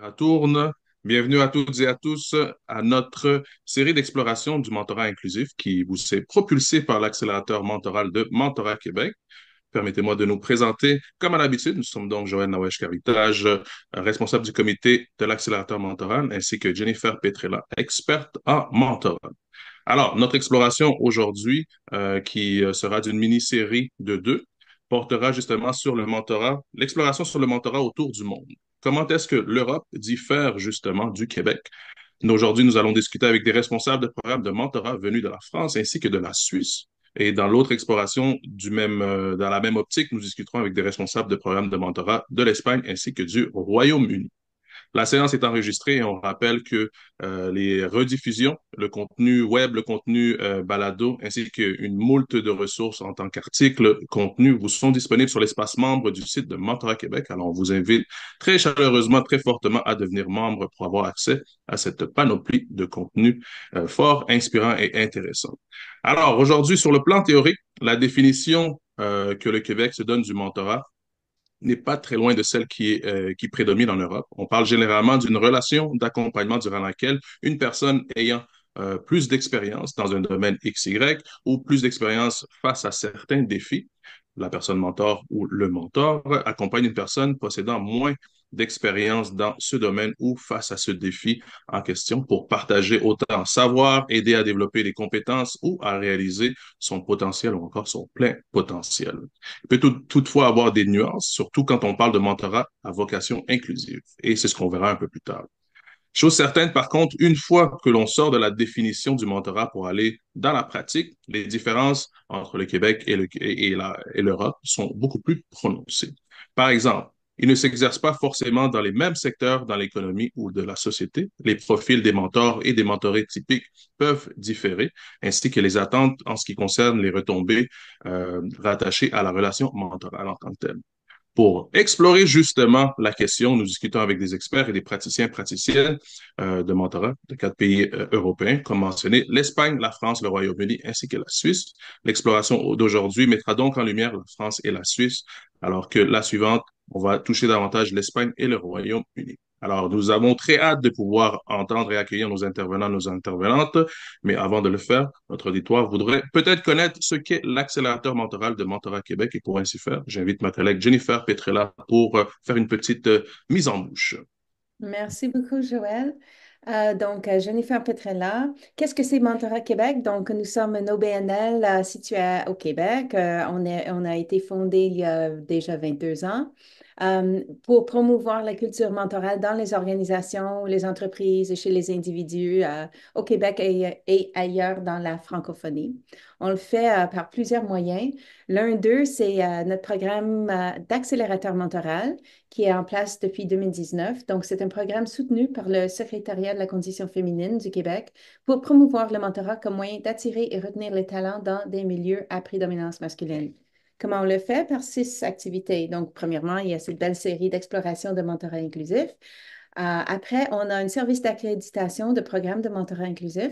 À tourne. Bienvenue à toutes et à tous à notre série d'exploration du mentorat inclusif qui vous est propulsée par l'accélérateur mentoral de Mentorat Québec. Permettez-moi de nous présenter, comme à l'habitude, nous sommes donc Joël Nawesh-Caritage, responsable du comité de l'accélérateur mentoral, ainsi que Jennifer Petrella, experte en mentorat. Alors, notre exploration aujourd'hui, qui sera d'une mini-série de deux, portera justement sur le mentorat, l'exploration sur le mentorat autour du monde. Comment est-ce que l'Europe diffère justement du Québec? Aujourd'hui, nous allons discuter avec des responsables de programmes de mentorat venus de la France ainsi que de la Suisse. Et dans l'autre exploration dans la même optique, nous discuterons avec des responsables de programmes de mentorat de l'Espagne ainsi que du Royaume-Uni. La séance est enregistrée et on rappelle que les rediffusions, le contenu web, le contenu balado, ainsi qu'une moult de ressources en tant qu'articles, contenus, vous sont disponibles sur l'espace membre du site de Mentorat Québec. Alors, on vous invite très chaleureusement, très fortement à devenir membre pour avoir accès à cette panoplie de contenus forts, inspirants et intéressants. Alors, aujourd'hui, sur le plan théorique, la définition que le Québec se donne du mentorat n'est pas très loin de celle qui prédomine en Europe. On parle généralement d'une relation d'accompagnement durant laquelle une personne ayant plus d'expérience dans un domaine XY ou plus d'expérience face à certains défis, la personne mentor ou le mentor accompagne une personne possédant moins d'expérience dans ce domaine ou face à ce défi en question pour partager autant savoir, aider à développer les compétences ou à réaliser son potentiel ou encore son plein potentiel. Il peut toutefois avoir des nuances, surtout quand on parle de mentorat à vocation inclusive. Et c'est ce qu'on verra un peu plus tard. Chose certaine, par contre, une fois que l'on sort de la définition du mentorat pour aller dans la pratique, les différences entre le Québec et l'Europe sont beaucoup plus prononcées. Par exemple, il ne s'exerce pas forcément dans les mêmes secteurs dans l'économie ou de la société. Les profils des mentors et des mentorés typiques peuvent différer, ainsi que les attentes en ce qui concerne les retombées rattachées à la relation mentorale en tant que telle. Pour explorer justement la question, nous discutons avec des experts et des praticiens, praticiennes de mentorat de quatre pays européens, comme mentionné, l'Espagne, la France, le Royaume-Uni ainsi que la Suisse. L'exploration d'aujourd'hui mettra donc en lumière la France et la Suisse, alors que la suivante, on va toucher davantage l'Espagne et le Royaume-Uni. Alors, nous avons très hâte de pouvoir entendre et accueillir nos intervenants, nos intervenantes, mais avant de le faire, notre auditoire voudrait peut-être connaître ce qu'est l'accélérateur mentoral de Mentorat Québec et pour ainsi faire, j'invite ma collègue Jennifer Petrella pour faire une petite mise en bouche. Merci beaucoup, Joël. Jennifer Petrella. Qu'est-ce que c'est Mentorat Québec? Donc, nous sommes un OBNL situé au Québec. On a été fondé il y a déjà 22 ans pour promouvoir la culture mentorale dans les organisations, les entreprises et chez les individus au Québec et ailleurs dans la francophonie. On le fait par plusieurs moyens. L'un d'eux, c'est notre programme d'accélérateur mentoral qui est en place depuis 2019. Donc, c'est un programme soutenu par le Secrétariat de la condition féminine du Québec pour promouvoir le mentorat comme moyen d'attirer et retenir les talents dans des milieux à prédominance masculine. Comment on le fait? Par 6 activités. Donc, premièrement, il y a cette belle série d'exploration de mentorat inclusif. Après, on a un service d'accréditation de programme de mentorat inclusif.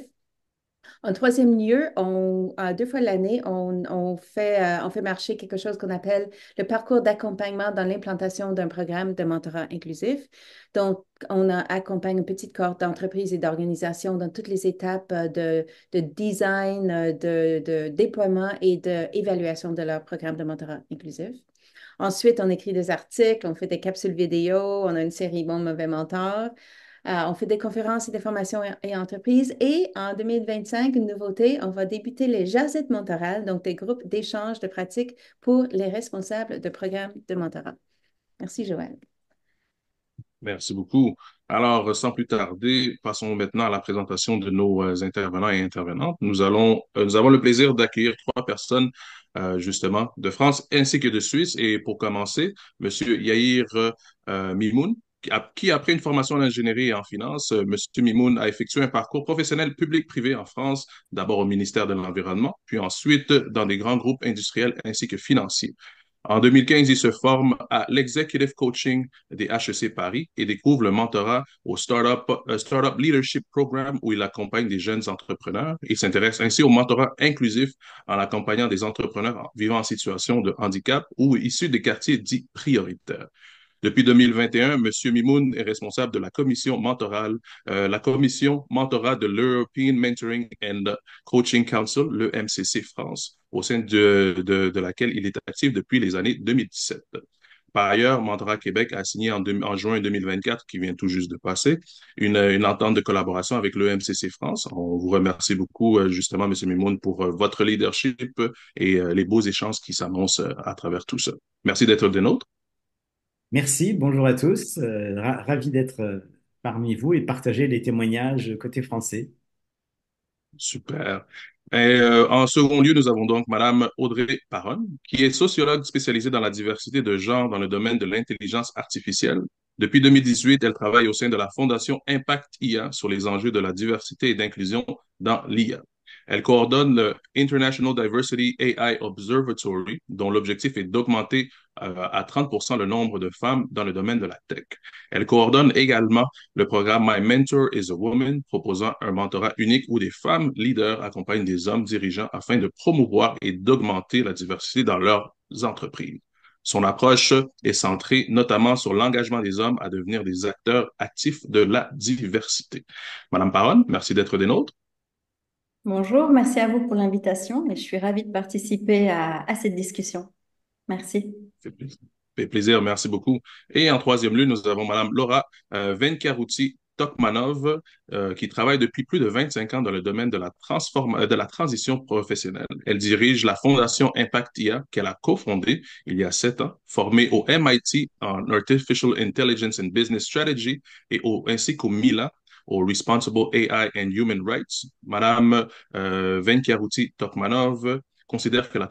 En troisième lieu, 2 fois l'année, on fait marcher quelque chose qu'on appelle le parcours d'accompagnement dans l'implantation d'un programme de mentorat inclusif. Donc, accompagne une petite cohorte d'entreprises et d'organisations dans toutes les étapes de design, de déploiement et d'évaluation de leur programme de mentorat inclusif. Ensuite, on écrit des articles, on fait des capsules vidéo, on a une série Bon Mauvais Mentor. On fait des conférences et des formations et entreprises. Et en 2025, une nouveauté, on va débuter les jazettes mentorales, donc des groupes d'échange de pratiques pour les responsables de programmes de mentorat. Merci, Joël. Merci beaucoup. Alors, sans plus tarder, passons maintenant à la présentation de nos intervenants et intervenantes. Nous avons le plaisir d'accueillir trois personnes, justement, de France ainsi que de Suisse. Et pour commencer, Monsieur Yair Mimoun, après une formation en ingénierie et en finance, Monsieur Mimoun a effectué un parcours professionnel public-privé en France, d'abord au ministère de l'Environnement, puis ensuite dans des grands groupes industriels ainsi que financiers. En 2015, il se forme à l'Executive Coaching des HEC Paris et découvre le mentorat au Startup Leadership Program où il accompagne des jeunes entrepreneurs. Il s'intéresse ainsi au mentorat inclusif en accompagnant des entrepreneurs vivant en situation de handicap ou issus des quartiers dits prioritaires. Depuis 2021, M. Mimoun est responsable de la commission mentorale, la commission mentorat de l'European Mentoring and Coaching Council, le MCC France, au sein de laquelle il est actif depuis les années 2017. Par ailleurs, Mentorat Québec a signé en juin 2024, qui vient tout juste de passer, une entente de collaboration avec le MCC France. On vous remercie beaucoup, justement, M. Mimoun, pour votre leadership et les beaux échanges qui s'annoncent à travers tout ça. Merci d'être des nôtres. Merci, bonjour à tous. Ravi d'être parmi vous et de partager les témoignages côté français. Super. Et, en second lieu, nous avons donc Madame Audrey Paronne, qui est sociologue spécialisée dans la diversité de genre dans le domaine de l'intelligence artificielle. Depuis 2018, elle travaille au sein de la Fondation Impact IA sur les enjeux de la diversité et d'inclusion dans l'IA. Elle coordonne le International Diversity AI Observatory, dont l'objectif est d'augmenter à 30% le nombre de femmes dans le domaine de la tech. Elle coordonne également le programme My Mentor is a Woman, proposant un mentorat unique où des femmes leaders accompagnent des hommes dirigeants afin de promouvoir et d'augmenter la diversité dans leurs entreprises. Son approche est centrée notamment sur l'engagement des hommes à devenir des acteurs actifs de la diversité. Madame Paronne, merci d'être des nôtres. Bonjour, merci à vous pour l'invitation et je suis ravie de participer à cette discussion. Merci. Fait plaisir. Fait plaisir, merci beaucoup. Et en troisième lieu, nous avons Madame Laura Venkaruti Tokmanov, qui travaille depuis plus de 25 ans dans le domaine de la transition professionnelle. Elle dirige la Fondation Impact IA qu'elle a cofondée il y a 7 ans, formée au MIT en Artificial Intelligence and Business Strategy ainsi qu'au MILA, au Responsible AI and Human Rights. Madame Venkaruti Tokmanov considère que la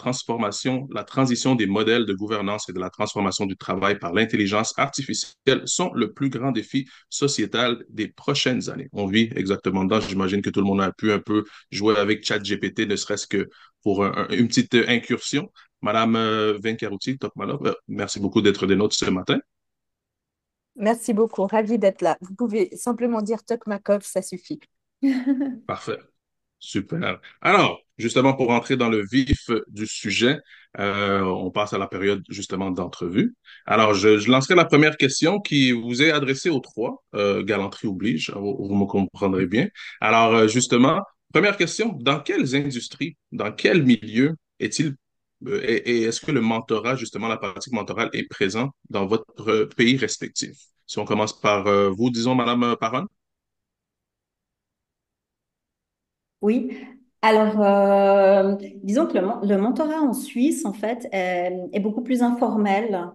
transition des modèles de gouvernance et de la transformation du travail par l'intelligence artificielle sont le plus grand défi sociétal des prochaines années. On vit exactement dedans. J'imagine que tout le monde a pu un peu jouer avec ChatGPT, ne serait-ce que pour une petite incursion. Madame Venkaruti Tokmalov, merci beaucoup d'être des nôtres ce matin. Merci beaucoup, ravie d'être là. Vous pouvez simplement dire Tokmakov, ça suffit. Parfait. Super. Alors, justement, pour entrer dans le vif du sujet, on passe à la période justement d'entrevue. Alors, je lancerai la première question qui vous est adressée aux trois. Galanterie oblige, vous me comprendrez bien. Alors, justement, première question, dans quelles industries, dans quel milieu est-il et est-ce que le mentorat, justement, la pratique mentorale est présent dans votre pays respectif? Si on commence par vous, disons, Madame Parent. Oui, alors disons que le mentorat en Suisse, en fait, est beaucoup plus informel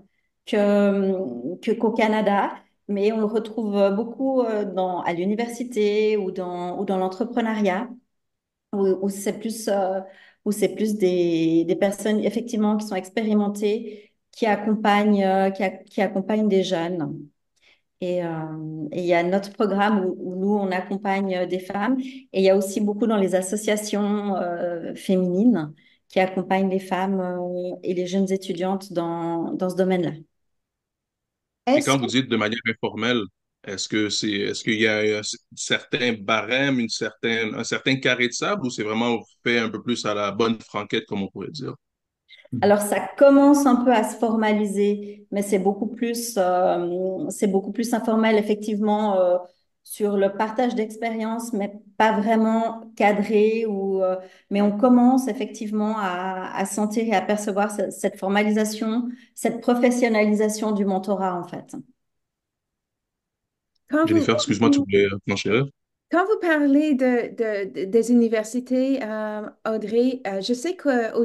qu'au Canada, mais on le retrouve beaucoup à l'université ou dans l'entrepreneuriat, où où c'est plus des personnes effectivement qui sont expérimentées, qui accompagnent des jeunes. Et il y a notre programme où nous, on accompagne des femmes. Et il y a aussi beaucoup dans les associations féminines qui accompagnent les femmes et les jeunes étudiantes dans ce domaine-là. Et Est-ce quand que vous dites de manière informelle, est-ce qu'il y a un certain barème, un certain carré de sable ou c'est vraiment fait un peu plus à la bonne franquette, comme on pourrait dire? Alors, ça commence un peu à se formaliser, mais c'est beaucoup plus informel, effectivement, sur le partage d'expériences, mais pas vraiment cadré. Mais on commence effectivement à sentir et à percevoir cette formalisation, cette professionnalisation du mentorat, en fait. quand vous, Jennifer, excuse-moi, tu voulais planchérir? Quand vous parlez des universités, Audrey, je sais qu'au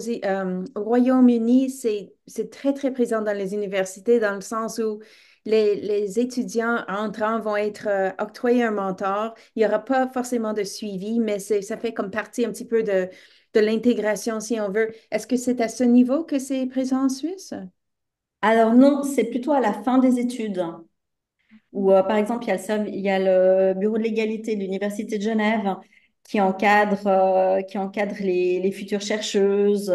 Royaume-Uni, c'est très, très présent dans les universités, dans le sens où les étudiants entrants vont être octroyés un mentor. Il n'y aura pas forcément de suivi, mais ça fait comme partie un petit peu de l'intégration, si on veut. Est-ce que c'est à ce niveau que c'est présent en Suisse? Alors non, c'est plutôt à la fin des études. Ou par exemple, il y a le Bureau de l'égalité de l'Université de Genève qui encadre les futures chercheuses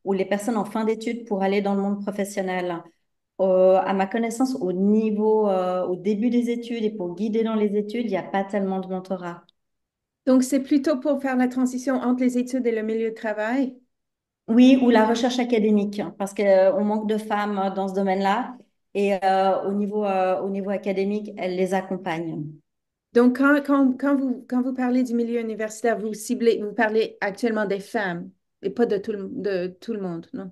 ou les personnes en fin d'études pour aller dans le monde professionnel. À ma connaissance, au début des études et pour guider dans les études, il n'y a pas tellement de mentorat. Donc, c'est plutôt pour faire la transition entre les études et le milieu de travail? Oui, ou la recherche académique, parce qu'on manque de femmes dans ce domaine-là. et au niveau académique, elle les accompagne. Donc, quand vous parlez du milieu universitaire, vous parlez actuellement des femmes et pas de tout le monde, non?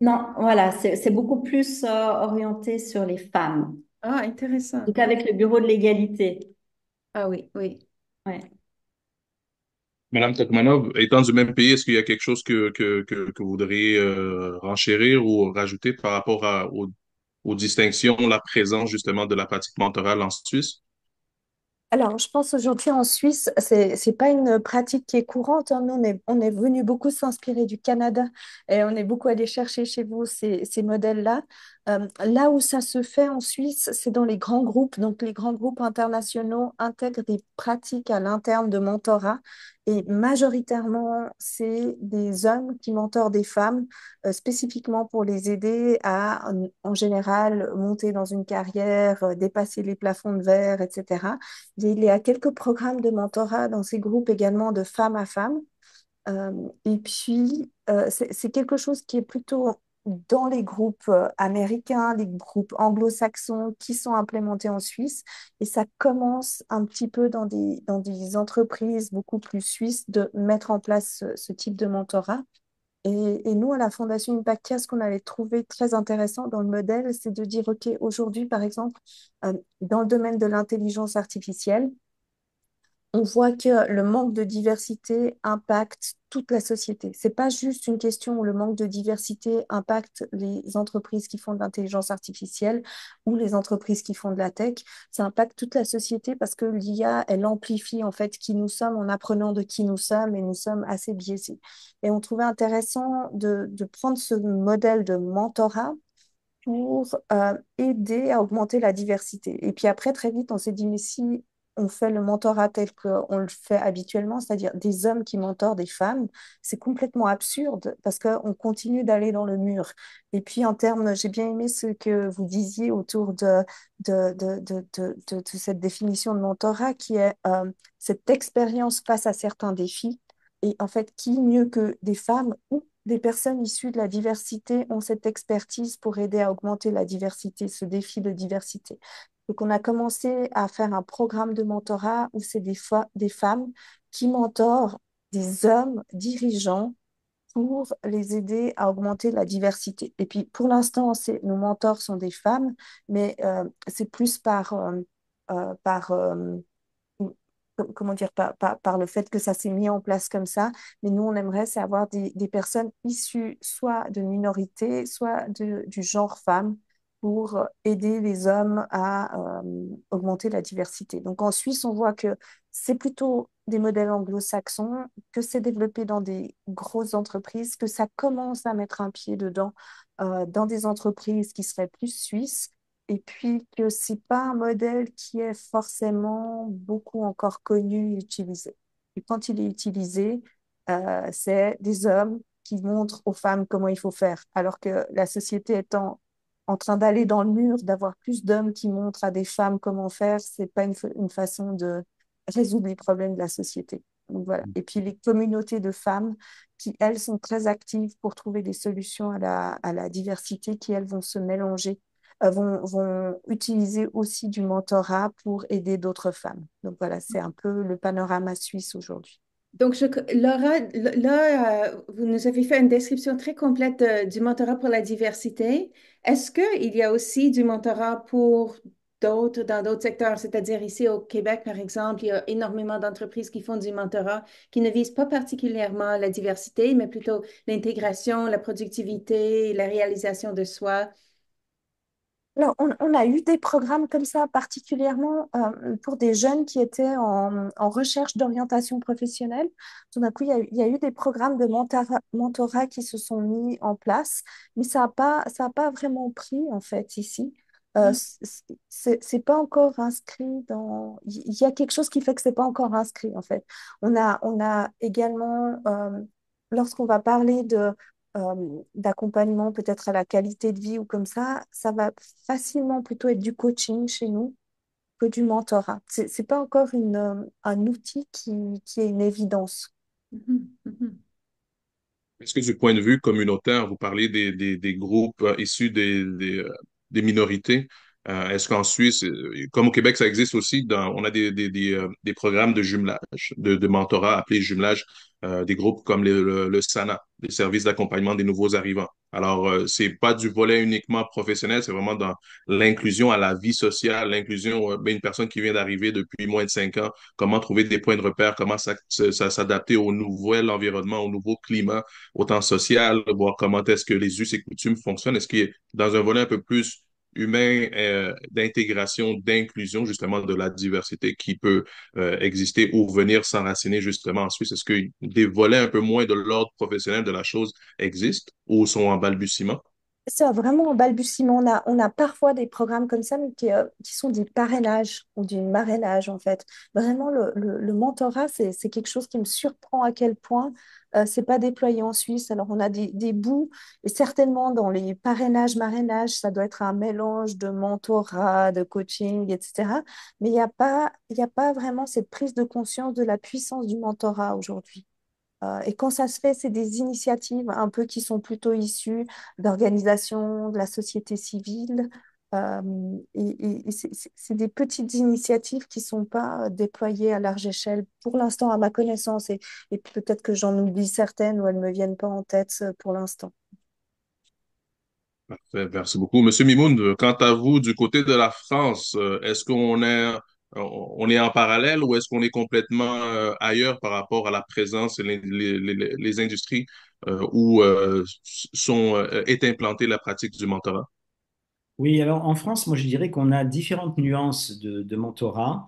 Non, voilà, c'est beaucoup plus orienté sur les femmes. Ah, En intéressant. tout cas, avec le bureau de l'égalité. Ah oui, oui. Ouais. Madame Tokmanov, étant du même pays, est-ce qu'il y a quelque chose que vous voudriez renchérir ou rajouter par rapport aux distinctions, la présence justement de la pratique mentorale en Suisse? Alors, je pense aujourd'hui en Suisse, c'est pas une pratique qui est courante, hein. Nous, on est venu beaucoup s'inspirer du Canada et on est beaucoup allé chercher chez vous ces modèles-là. Là où ça se fait en Suisse, c'est dans les grands groupes. Donc, les grands groupes internationaux intègrent des pratiques à l'interne de mentorat et majoritairement, c'est des hommes qui mentorent des femmes spécifiquement pour les aider à, en général, monter dans une carrière, dépasser les plafonds de verre, etc. Il y a quelques programmes de mentorat dans ces groupes également de femmes à femmes. Et puis, c'est quelque chose qui est plutôt dans les groupes américains, les groupes anglo-saxons qui sont implémentés en Suisse. Et ça commence un petit peu dans des entreprises beaucoup plus suisses de mettre en place ce type de mentorat. Et nous, à la Fondation Impactia, ce qu'on avait trouvé très intéressant dans le modèle, c'est de dire, OK, aujourd'hui, par exemple, dans le domaine de l'intelligence artificielle, on voit que le manque de diversité impacte toute la société. C'est pas juste une question où le manque de diversité impacte les entreprises qui font de l'intelligence artificielle ou les entreprises qui font de la tech. Ça impacte toute la société parce que l'IA, elle amplifie en fait qui nous sommes en apprenant de qui nous sommes et nous sommes assez biaisés. Et on trouvait intéressant de prendre ce modèle de mentorat pour aider à augmenter la diversité. Et puis après, très vite, on s'est dit, mais si on fait le mentorat tel qu'on le fait habituellement, c'est-à-dire des hommes qui mentorent des femmes, c'est complètement absurde parce qu'on continue d'aller dans le mur. Et puis en termes, j'ai bien aimé ce que vous disiez autour de cette définition de mentorat qui est cette expérience face à certains défis. Et en fait, qui mieux que des femmes ou des personnes issues de la diversité ont cette expertise pour aider à augmenter la diversité, ce défi de diversité. Donc, on a commencé à faire un programme de mentorat où c'est des femmes qui mentorent des hommes dirigeants pour les aider à augmenter la diversité. Et puis, pour l'instant, nos mentors sont des femmes, mais c'est plus par comment dire, par le fait que ça s'est mis en place comme ça. Mais nous, on aimerait, c'est avoir des personnes issues soit de minorités, soit du genre femme pour aider les hommes à augmenter la diversité. Donc en Suisse, on voit que c'est plutôt des modèles anglo-saxons, que c'est développé dans des grosses entreprises, que ça commence à mettre un pied dedans dans des entreprises qui seraient plus suisses et puis que c'est pas un modèle qui est forcément beaucoup encore connu et utilisé. Et quand il est utilisé, c'est des hommes qui montrent aux femmes comment il faut faire, alors que la société étant en train d'aller dans le mur, d'avoir plus d'hommes qui montrent à des femmes comment faire, c'est pas une façon de résoudre les problèmes de la société. Donc voilà. Et puis les communautés de femmes qui, elles, sont très actives pour trouver des solutions à la diversité, qui, elles, vont se mélanger vont utiliser aussi du mentorat pour aider d'autres femmes. Donc voilà, c'est un peu le panorama suisse aujourd'hui. Donc, Laura, là, vous nous avez fait une description très complète du mentorat pour la diversité. Est-ce qu'il y a aussi du mentorat pour d'autres, dans d'autres secteurs? C'est-à-dire ici au Québec, par exemple, il y a énormément d'entreprises qui font du mentorat qui ne visent pas particulièrement la diversité, mais plutôt l'intégration, la productivité, la réalisation de soi. Alors, on a eu des programmes comme ça, particulièrement pour des jeunes qui étaient en recherche d'orientation professionnelle. Tout d'un coup, il y a eu des programmes de mentorat qui se sont mis en place, mais ça a pas vraiment pris, en fait, ici. C'est pas encore inscrit dans... Il y a quelque chose qui fait que c'est pas encore inscrit, en fait. On a également, lorsqu'on va parler d'accompagnement peut-être à la qualité de vie ou comme ça va facilement plutôt être du coaching chez nous que du mentorat. C'est pas encore un outil qui est une évidence. Mhm, mhm. Est-ce que du point de vue communautaire, vous parlez des groupes issus des minorités. Est-ce qu'en Suisse, comme au Québec, ça existe aussi, on a des programmes de jumelage, de mentorat appelés jumelage, des groupes comme le SANA, les services d'accompagnement des nouveaux arrivants. Alors, c'est pas du volet uniquement professionnel, c'est vraiment dans l'inclusion à la vie sociale, l'inclusion, ben, une personne qui vient d'arriver depuis moins de 5 ans, comment trouver des points de repère, comment s'adapter au nouvel environnement, au nouveau climat, autant social, voir comment est-ce que les us et coutumes fonctionnent. Est-ce qu'il y a dans un volet un peu plus humain, d'intégration, d'inclusion, justement, de la diversité qui peut exister ou venir s'enraciner justement en Suisse? Est-ce que des volets un peu moins de l'ordre professionnel de la chose existent ou sont en balbutiement? Ça, vraiment en balbutiement, on a parfois des programmes comme ça, mais qui sont des parrainages ou du marrainage, en fait. Vraiment, le mentorat, c'est quelque chose qui me surprend à quel point c'est pas déployé en Suisse. Alors, on a des bouts, et certainement dans les parrainages, marrainages, ça doit être un mélange de mentorat, de coaching, etc. Mais il y a pas vraiment cette prise de conscience de la puissance du mentorat aujourd'hui. Et quand ça se fait, c'est des initiatives un peu qui sont plutôt issues d'organisations, de la société civile. Euh, et c'est des petites initiatives qui ne sont pas déployées à large échelle pour l'instant, à ma connaissance. Et peut-être que j'en oublie certaines ou elles ne me viennent pas en tête pour l'instant. Parfait, merci beaucoup. Monsieur Mimoun, quant à vous, du côté de la France, est-ce on est en parallèle ou est-ce qu'on est complètement ailleurs par rapport à la présence et les industries où est implantée la pratique du mentorat? Oui, alors en France, moi je dirais qu'on a différentes nuances de mentorat.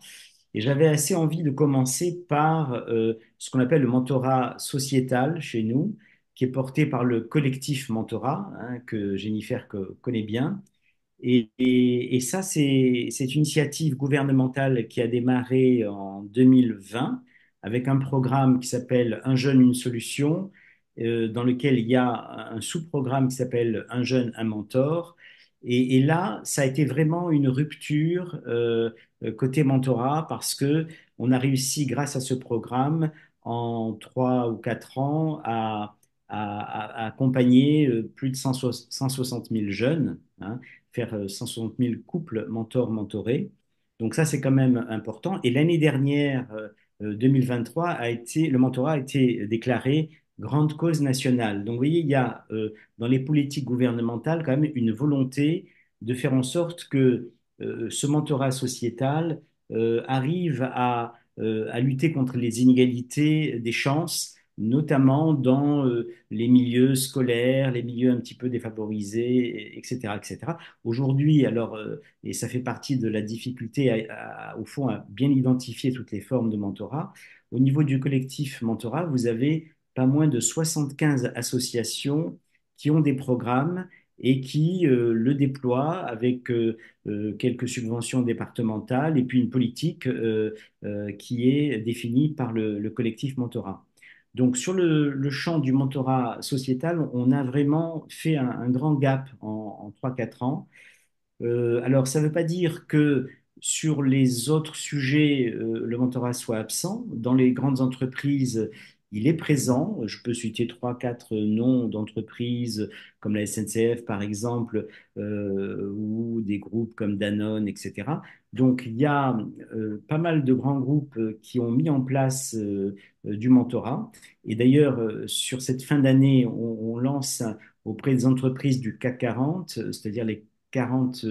Et j'avais assez envie de commencer par ce qu'on appelle le mentorat sociétal chez nous, qui est porté par le collectif mentorat, hein, que Jennifer connaît bien. Et ça, c'est une initiative gouvernementale qui a démarré en 2020 avec un programme qui s'appelle Un jeune, une solution, dans lequel il y a un sous-programme qui s'appelle Un jeune, un mentor. Et là, ça a été vraiment une rupture côté mentorat parce que on a réussi, grâce à ce programme, en 3 ou 4 ans, à accompagner plus de 160 000 jeunes, hein, faire 160 000 couples mentors-mentorés. Donc ça, c'est quand même important. Et l'année dernière, 2023, le mentorat a été déclaré grande cause nationale. Donc vous voyez, il y a dans les politiques gouvernementales quand même une volonté de faire en sorte que ce mentorat sociétal arrive à lutter contre les inégalités des chances, notamment dans les milieux scolaires, les milieux un petit peu défavorisés, etc., etc. Aujourd'hui, alors, et ça fait partie de la difficulté, au fond, à bien identifier toutes les formes de mentorat. Au niveau du collectif mentorat, vous avez pas moins de 75 associations qui ont des programmes et qui le déploient avec quelques subventions départementales et puis une politique qui est définie par le collectif mentorat. Donc, sur le champ du mentorat sociétal, on a vraiment fait un grand gap en 3-4 ans. Alors, ça ne veut pas dire que sur les autres sujets, le mentorat soit absent. Dans les grandes entreprises, il est présent. Je peux citer 3, 4 noms d'entreprises comme la SNCF, par exemple, ou des groupes comme Danone, etc. Donc, il y a pas mal de grands groupes qui ont mis en place du mentorat. Et d'ailleurs, sur cette fin d'année, on lance auprès des entreprises du CAC 40, c'est-à-dire les 40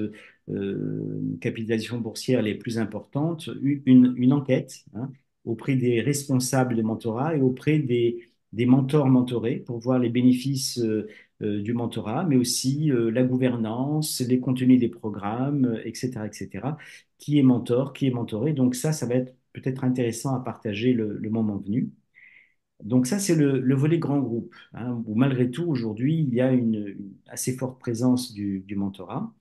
capitalisations boursières les plus importantes, une enquête, hein, auprès des responsables de mentorat et auprès des mentors mentorés pour voir les bénéfices du mentorat, mais aussi la gouvernance, les contenus des programmes, etc., etc. Qui est mentor, qui est mentoré. Donc ça va être peut-être intéressant à partager le moment venu. Donc ça, c'est le volet grand groupe, hein, où malgré tout, aujourd'hui, il y a une assez forte présence du mentorat.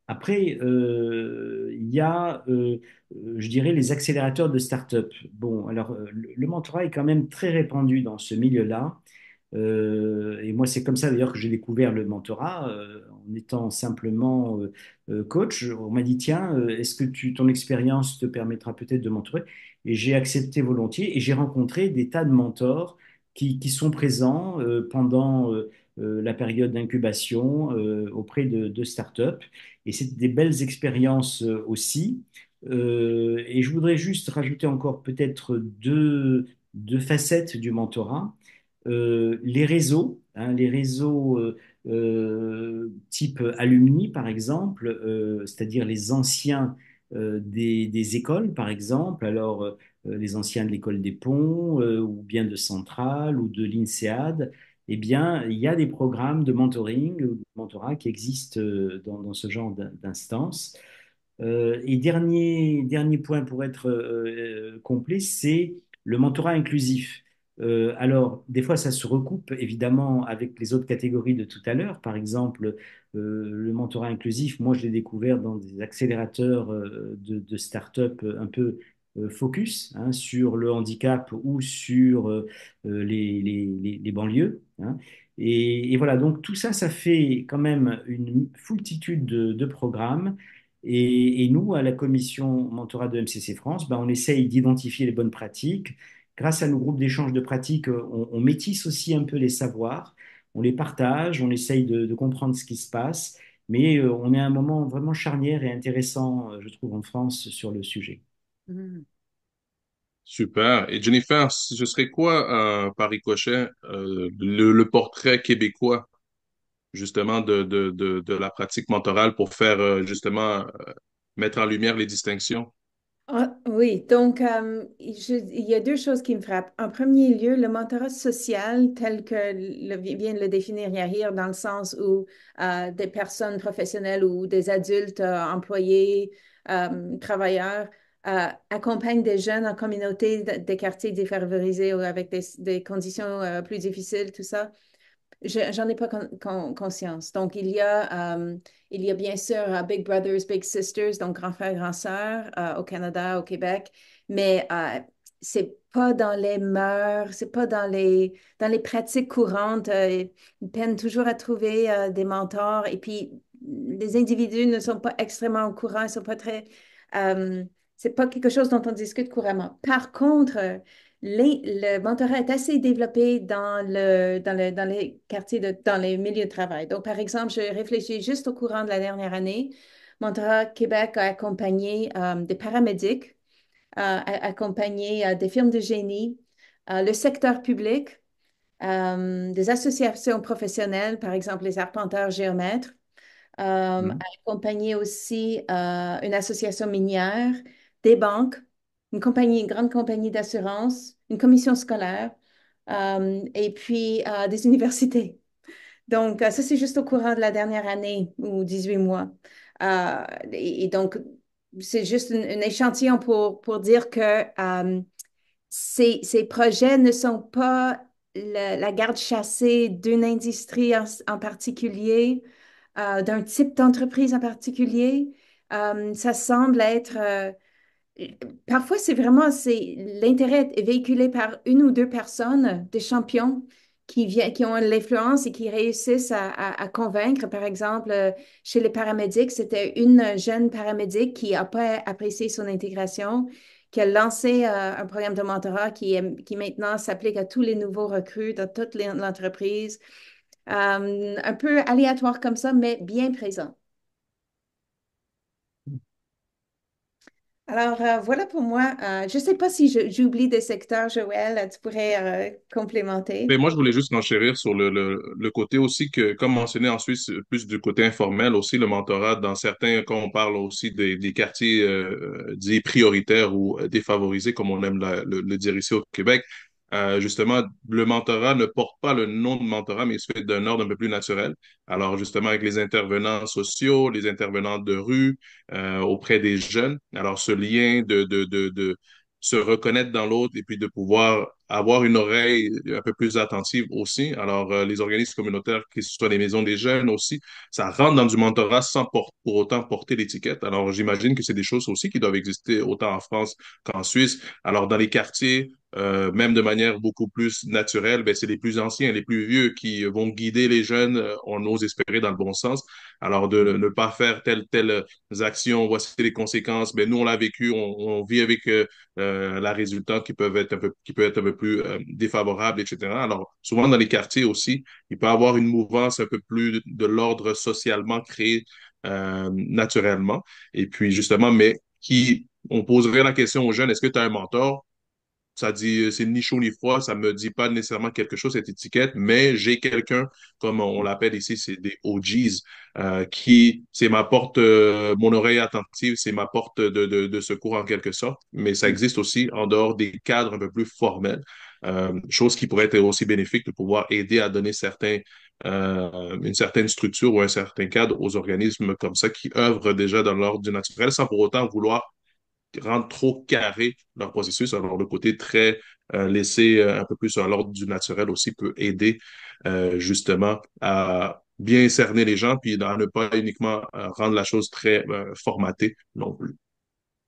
Après, il y a, je dirais, les accélérateurs de start-up. Bon, alors, le mentorat est quand même très répandu dans ce milieu-là. Et moi, c'est comme ça d'ailleurs que j'ai découvert le mentorat, en étant simplement coach. On m'a dit, tiens, est-ce que ton expérience te permettra peut-être de mentorer? Et j'ai accepté volontiers et j'ai rencontré des tas de mentors qui sont présents pendant la période d'incubation auprès de startups. Et c'est des belles expériences aussi. Et je voudrais juste rajouter encore peut-être deux facettes du mentorat. Les réseaux, hein, les réseaux type alumni, par exemple, c'est-à-dire les anciens des écoles, par exemple, alors les anciens de l'école des ponts, ou bien de Centrale, ou de l'INSEAD, eh bien, il y a des programmes de mentoring ou de mentorat qui existent dans ce genre d'instance. Et dernier point pour être complet, c'est le mentorat inclusif. Alors, des fois, ça se recoupe évidemment avec les autres catégories de tout à l'heure. Par exemple, le mentorat inclusif, moi, je l'ai découvert dans des accélérateurs de start-up un peu focus hein, sur le handicap ou sur les banlieues. Hein. Et voilà, donc tout ça, ça fait quand même une foultitude de programmes. Et nous, à la commission mentorat de MCC France, ben, on essaye d'identifier les bonnes pratiques. Grâce à nos groupes d'échange de pratiques, on métisse aussi un peu les savoirs, on les partage, on essaye de comprendre ce qui se passe. Mais on est à un moment vraiment charnière et intéressant, je trouve, en France sur le sujet. Mhm. Super. Et Jennifer, ce serait quoi, par ricochet, le portrait québécois, justement, de la pratique mentorale pour faire, justement, mettre en lumière les distinctions? Ah, oui, donc il y a deux choses qui me frappent. En premier lieu, le mentorat social tel que vient de le définir Yahir, dans le sens où des personnes professionnelles ou des adultes employés, travailleurs, accompagnent des jeunes en communauté des quartiers défavorisés ou avec des conditions plus difficiles, tout ça. J'en ai pas conscience. Donc, il y a bien sûr Big Brothers, Big Sisters, donc grand frère, grand sœur au Canada, au Québec, mais c'est pas dans les mœurs, c'est pas dans les pratiques courantes. Ils peinent toujours à trouver des mentors et puis les individus ne sont pas extrêmement au courant, ils sont pas très. euh, c'est pas quelque chose dont on discute couramment. Par contre, le mentorat est assez développé dans les quartiers, dans les milieux de travail. Donc, par exemple, je réfléchis juste au courant de la dernière année. Mentorat Québec a accompagné des paramédics, a accompagné des firmes de génie, le secteur public, des associations professionnelles, par exemple les arpenteurs géomètres, a accompagné aussi une association minière, des banques, une grande compagnie d'assurance, une commission scolaire et puis des universités. Donc, ça, c'est juste au courant de la dernière année ou 18 mois. Et donc, c'est juste un échantillon pour dire que ces projets ne sont pas la garde chassée d'une industrie en particulier, d'un type d'entreprise en particulier. Ça semble être parfois, c'est l'intérêt est véhiculé par une ou deux personnes, des champions qui ont l'influence et qui réussissent à convaincre. Par exemple, chez les paramédics, c'était une jeune paramédic qui n'a pas apprécié son intégration, qui a lancé un programme de mentorat qui maintenant s'applique à tous les nouveaux recrues dans toute l'entreprise. Un peu aléatoire comme ça, mais bien présent. Alors, voilà pour moi. Je ne sais pas si j'oublie des secteurs, Joël, tu pourrais Mais complémenter. moi, je voulais juste enchérir sur le côté aussi que, comme mentionné en Suisse, plus du côté informel aussi, le mentorat, dans certains, quand on parle aussi des quartiers dits prioritaires ou défavorisés, comme on aime le dire ici au Québec, justement, le mentorat ne porte pas le nom de mentorat, mais il se fait d'un ordre un peu plus naturel. Alors, justement, avec les intervenants sociaux, les intervenants de rue, auprès des jeunes, alors ce lien de se reconnaître dans l'autre et puis de pouvoir avoir une oreille un peu plus attentive aussi. Alors, les organismes communautaires, que ce soit les maisons des jeunes aussi, ça rentre dans du mentorat sans pour autant porter l'étiquette. Alors, j'imagine que c'est des choses aussi qui doivent exister autant en France qu'en Suisse. Alors, dans les quartiers, même de manière beaucoup plus naturelle, ben, c'est les plus anciens, les plus vieux qui vont guider les jeunes, on ose espérer, dans le bon sens. Alors, de ne pas faire telle actions, voici les conséquences. Ben, nous, on l'a vécu, on vit avec la résultante qui peut être un peu plus défavorable, etc. Alors, souvent dans les quartiers aussi, il peut y avoir une mouvance un peu plus de l'ordre socialement créé naturellement. Et puis, justement, mais on poserait la question aux jeunes, est-ce que tu as un mentor? Ça dit, c'est ni chaud ni froid, ça me dit pas nécessairement quelque chose, cette étiquette, mais j'ai quelqu'un, comme on l'appelle ici, c'est des OGs, c'est ma porte, mon oreille attentive, c'est ma porte de secours en quelque sorte, mais ça existe aussi en dehors des cadres un peu plus formels, chose qui pourrait être aussi bénéfique de pouvoir aider à donner une certaine structure ou un certain cadre aux organismes comme ça qui œuvrent déjà dans l'ordre du naturel sans pour autant vouloir rendre trop carré leur processus. Alors, le côté très laissé un peu plus à l'ordre du naturel aussi peut aider justement à bien cerner les gens, puis à ne pas uniquement rendre la chose très formatée non plus.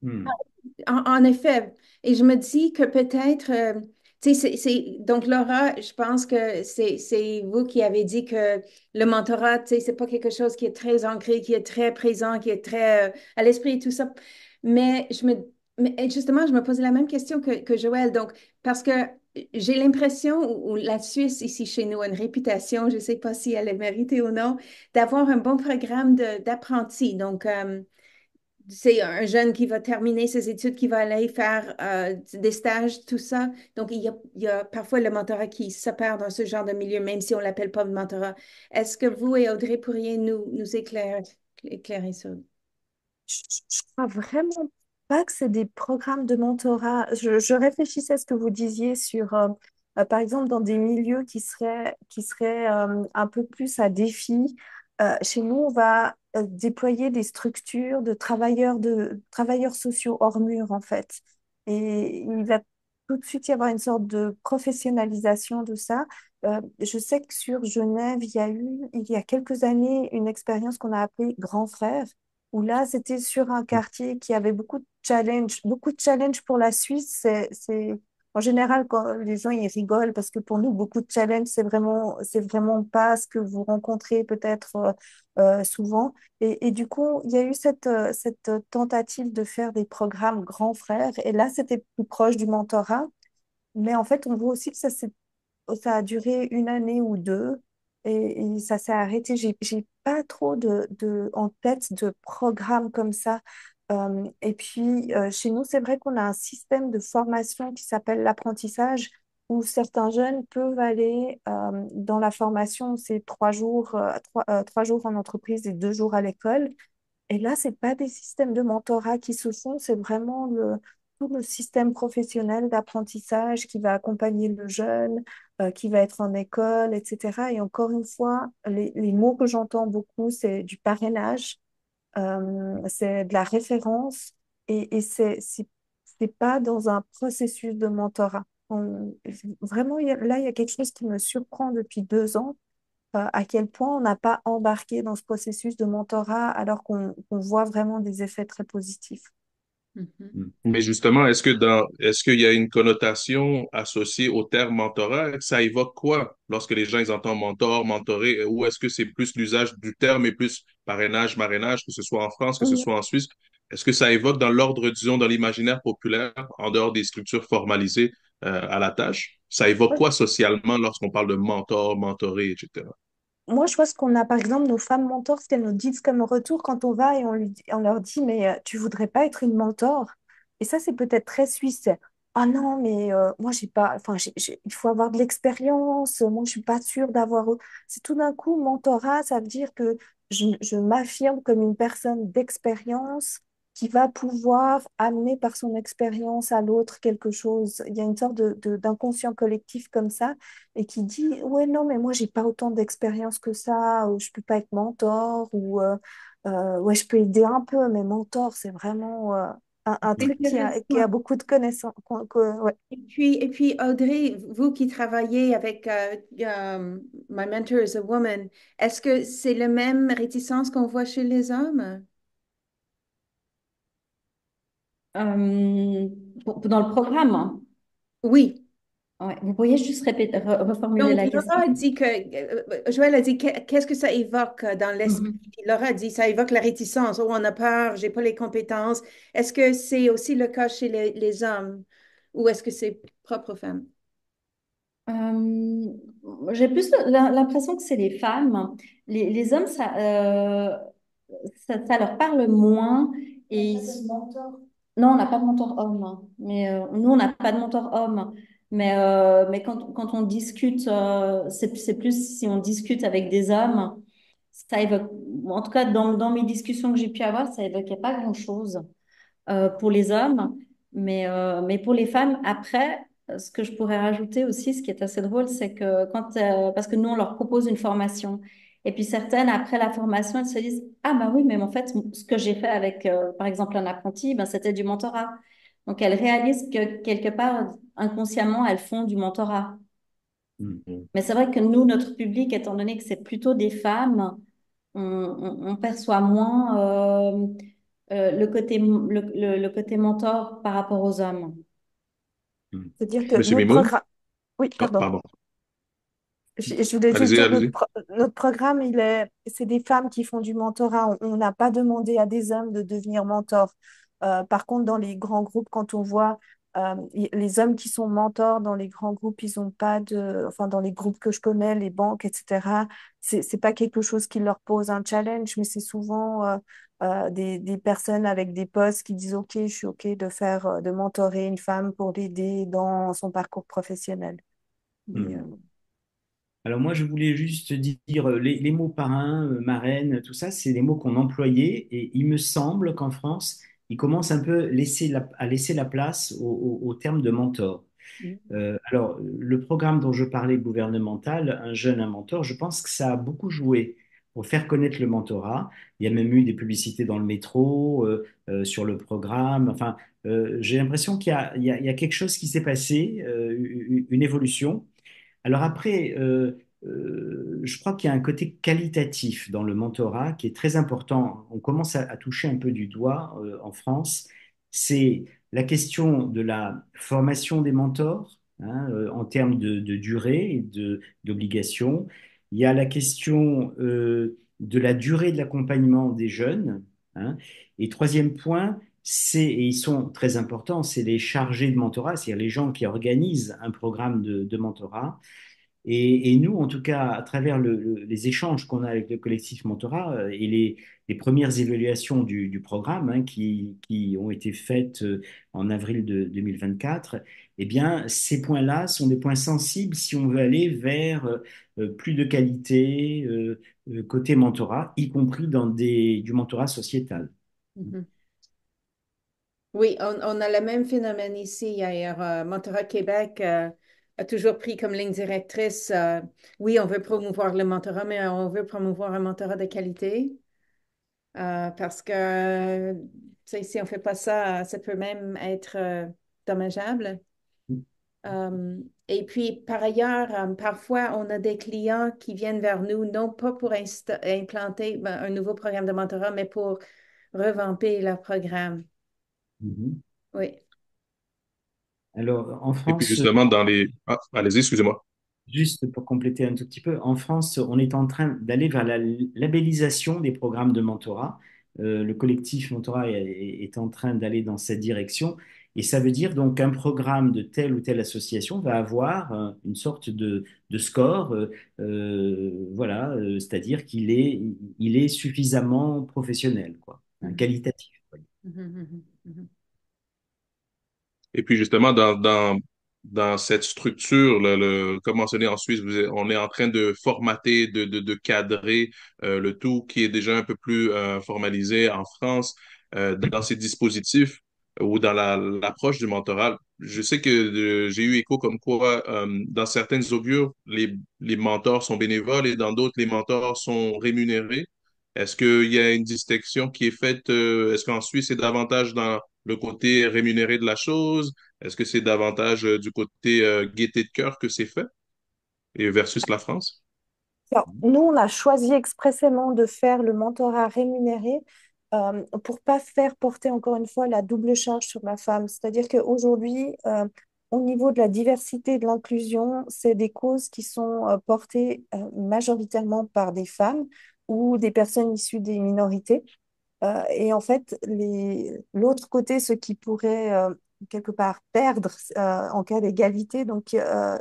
Hmm. En effet, et je me dis que peut-être, tu sais, donc Laura, je pense que c'est vous qui avez dit que le mentorat, tu sais, c'est pas quelque chose qui est très ancré, qui est très présent, qui est très à l'esprit et tout ça. Mais mais justement, je me posais la même question que Joël. Donc, parce que j'ai l'impression, ou la Suisse ici chez nous a une réputation, je sais pas si elle est méritée ou non, d'avoir un bon programme d'apprenti. Donc, c'est un jeune qui va terminer ses études, qui va aller faire des stages, tout ça. Donc, il y a parfois le mentorat qui s'opère dans ce genre de milieu, même si on ne l'appelle pas le mentorat. Est-ce que vous et Audrey pourriez nous éclairer sur... Je crois vraiment pas que c'est des programmes de mentorat. Je réfléchissais à ce que vous disiez sur, par exemple, dans des milieux qui seraient un peu plus à défi. Chez nous, on va déployer des structures de travailleurs sociaux hors mur, en fait. Et il va tout de suite y avoir une sorte de professionnalisation de ça. Je sais que sur Genève, il y a eu, il y a quelques années, une expérience qu'on a appelée Grand Frère où là, c'était sur un quartier qui avait beaucoup de challenges pour la Suisse. En général, quand les gens ils rigolent, parce que pour nous, beaucoup de challenges, c'est vraiment pas ce que vous rencontrez peut-être souvent. Et du coup, il y a eu cette tentative de faire des programmes grands frères. Et là, c'était plus proche du mentorat. Mais en fait, on voit aussi que ça a duré une année ou deux et ça s'est arrêté. J'ai pas trop en tête de programmes comme ça. Et puis, chez nous, c'est vrai qu'on a un système de formation qui s'appelle l'apprentissage, où certains jeunes peuvent aller dans la formation, c'est 3 jours, 3 jours en entreprise et 2 jours à l'école. Et là, c'est pas des systèmes de mentorat qui se font, c'est vraiment tout le système professionnel d'apprentissage qui va accompagner le jeune, qui va être en école, etc. Et encore une fois, les mots que j'entends beaucoup, c'est du parrainage, c'est de la référence, et c'est pas dans un processus de mentorat. Vraiment, là, il y a quelque chose qui me surprend depuis 2 ans, à quel point on n'a pas embarqué dans ce processus de mentorat alors qu'on voit vraiment des effets très positifs. Mhm. Mais justement, est-ce qu'il y a une connotation associée au terme mentorat? Ça évoque quoi lorsque les gens ils entendent mentor, mentoré, ou est-ce que c'est plus l'usage du terme et plus parrainage, marrainage, que ce soit en France, que ce soit en Suisse? Est-ce que ça évoque dans l'ordre, disons, dans l'imaginaire populaire, en dehors des structures formalisées à la tâche? Ça évoque quoi socialement lorsqu'on parle de mentor, mentoré, etc.? Moi, je pense qu'on a, par exemple, nos femmes mentors, ce qu'elles nous disent comme retour quand on va et on leur dit, mais tu voudrais pas être une mentor? Et ça, c'est peut-être très suisse. C'est, ah non, mais moi, j'ai pas, enfin, il faut avoir de l'expérience. Moi, je suis pas sûre d'avoir. C'est tout d'un coup, mentorat, ça veut dire que je m'affirme comme une personne d'expérience qui va pouvoir amener par son expérience à l'autre quelque chose. Il y a une sorte d'inconscient collectif comme ça et qui dit, ouais, non, mais moi, j'ai pas autant d'expérience que ça, ou je peux pas être mentor, ou ouais, je peux aider un peu, mais mentor, c'est vraiment un truc qui a Intéressant. beaucoup de connaissances. Ouais. Et puis, Audrey, vous qui travaillez avec My Mentor is a Woman, est-ce que c'est la même réticence qu'on voit chez les hommes? Euh, dans le programme, Oui. ouais, vous pourriez juste répéter, reformuler Donc, la Laura question? a dit que, Joël a dit, qu'est-ce que ça évoque dans l'esprit? Mhm. Puis Laura a dit, ça évoque la réticence. Oh, on a peur, j'ai pas les compétences. Est-ce que c'est aussi le cas chez les hommes ou est-ce que c'est propre aux femmes? Euh, j'ai plus l'impression que c'est les femmes. Les hommes, ça leur parle moins. Et non, on n'a pas de mentor homme, hein. Mais nous, on n'a pas de mentor homme. Mais quand on discute, c'est plus si on discute avec des hommes, ça évoque, en tout cas dans mes discussions que j'ai pu avoir, ça évoquait pas grand-chose pour les hommes. Mais pour les femmes, après, ce que je pourrais rajouter aussi, ce qui est assez drôle, c'est que parce que nous, on leur propose une formation. Et puis certaines, après la formation, elles se disent, ah bah oui, mais en fait, ce que j'ai fait avec, par exemple, un apprenti, ben, c'était du mentorat. Donc elles réalisent que quelque part, inconsciemment, elles font du mentorat. Mhm. Mais c'est vrai que nous, notre public, étant donné que c'est plutôt des femmes, on perçoit moins le côté mentor par rapport aux hommes. Mhm. C'est-à-dire que Monsieur notre Mimoun? programme... Oui, Oh, pardon. pardon. Je voulais juste Allez-y, dire, allez-y. notre programme, c'est des femmes qui font du mentorat. On n'a pas demandé à des hommes de devenir mentors. Par contre, dans les grands groupes, quand on voit les hommes qui sont mentors dans les grands groupes, ils ont pas de, enfin, dans les groupes que je connais, les banques, etc., c'est pas quelque chose qui leur pose un challenge, mais c'est souvent des personnes avec des postes qui disent, OK, je suis OK de faire, de mentorer une femme pour l'aider dans son parcours professionnel. Mais, Mhm. Alors moi, je voulais juste dire, les mots parrain, marraine, tout ça, c'est des mots qu'on employait et il me semble qu'en France, ils commencent un peu à laisser la place au terme de mentor. Alors, le programme dont je parlais gouvernemental, Un jeune, un mentor, je pense que ça a beaucoup joué pour faire connaître le mentorat. Il y a même eu des publicités dans le métro, sur le programme. Enfin, j'ai l'impression qu'il y a quelque chose qui s'est passé, une évolution. Alors après, je crois qu'il y a un côté qualitatif dans le mentorat qui est très important. On commence à toucher un peu du doigt en France. C'est la question de la formation des mentors, hein, en termes de durée et d'obligation. Il y a la question de la durée de l'accompagnement des jeunes, hein. Et troisième point, et ils sont très importants, c'est les chargés de mentorat, c'est-à-dire les gens qui organisent un programme de mentorat. Et nous, en tout cas, à travers les échanges qu'on a avec le collectif Mentorat et les premières évaluations du programme, hein, qui ont été faites en avril de 2024, eh bien, ces points-là sont des points sensibles si on veut aller vers plus de qualité côté mentorat, y compris dans du mentorat sociétal. Mhm. Oui, on a le même phénomène ici. D'ailleurs, Mentorat Québec a toujours pris comme ligne directrice, oui, on veut promouvoir le mentorat, mais on veut promouvoir un mentorat de qualité parce que tu sais, si on ne fait pas ça, ça peut même être dommageable. Et puis, par ailleurs, parfois, on a des clients qui viennent vers nous, non pas pour implanter ben, un nouveau programme de mentorat, mais pour revamper leur programme. Mhm. Oui. Alors, en Et puis France, justement, dans les... Ah, allez-y, excusez-moi. juste pour compléter un tout petit peu, en France, on est en train d'aller vers la labellisation des programmes de mentorat. Le collectif Mentorat est en train d'aller dans cette direction. Et ça veut dire donc qu'un programme de telle ou telle association va avoir une sorte de score, voilà, c'est-à-dire il est suffisamment professionnel, quoi, hein, Mhm. qualitatif. Mhm, mhm, mhm. Et puis justement, dans cette structure, comme mentionné en Suisse, on est en train de formater, de cadrer le tout qui est déjà un peu plus formalisé en France dans ces dispositifs ou dans l'approche du mentorat. Je sais que j'ai eu écho comme quoi dans certaines augures, les mentors sont bénévoles et dans d'autres, les mentors sont rémunérés. Est-ce qu'il y a une distinction qui est faite? Est-ce qu'en Suisse, c'est davantage dans le côté rémunéré de la chose? Est-ce que c'est davantage du côté gaieté de cœur que c'est fait et versus la France? Alors, nous, on a choisi expressément de faire le mentorat rémunéré pour pas faire porter encore une fois la double charge sur la femme. C'est-à-dire qu'aujourd'hui, au niveau de la diversité et de l'inclusion, c'est des causes qui sont portées majoritairement par des femmes ou des personnes issues des minorités. Et en fait, l'autre côté, ce qui pourrait quelque part perdre en cas d'égalité, donc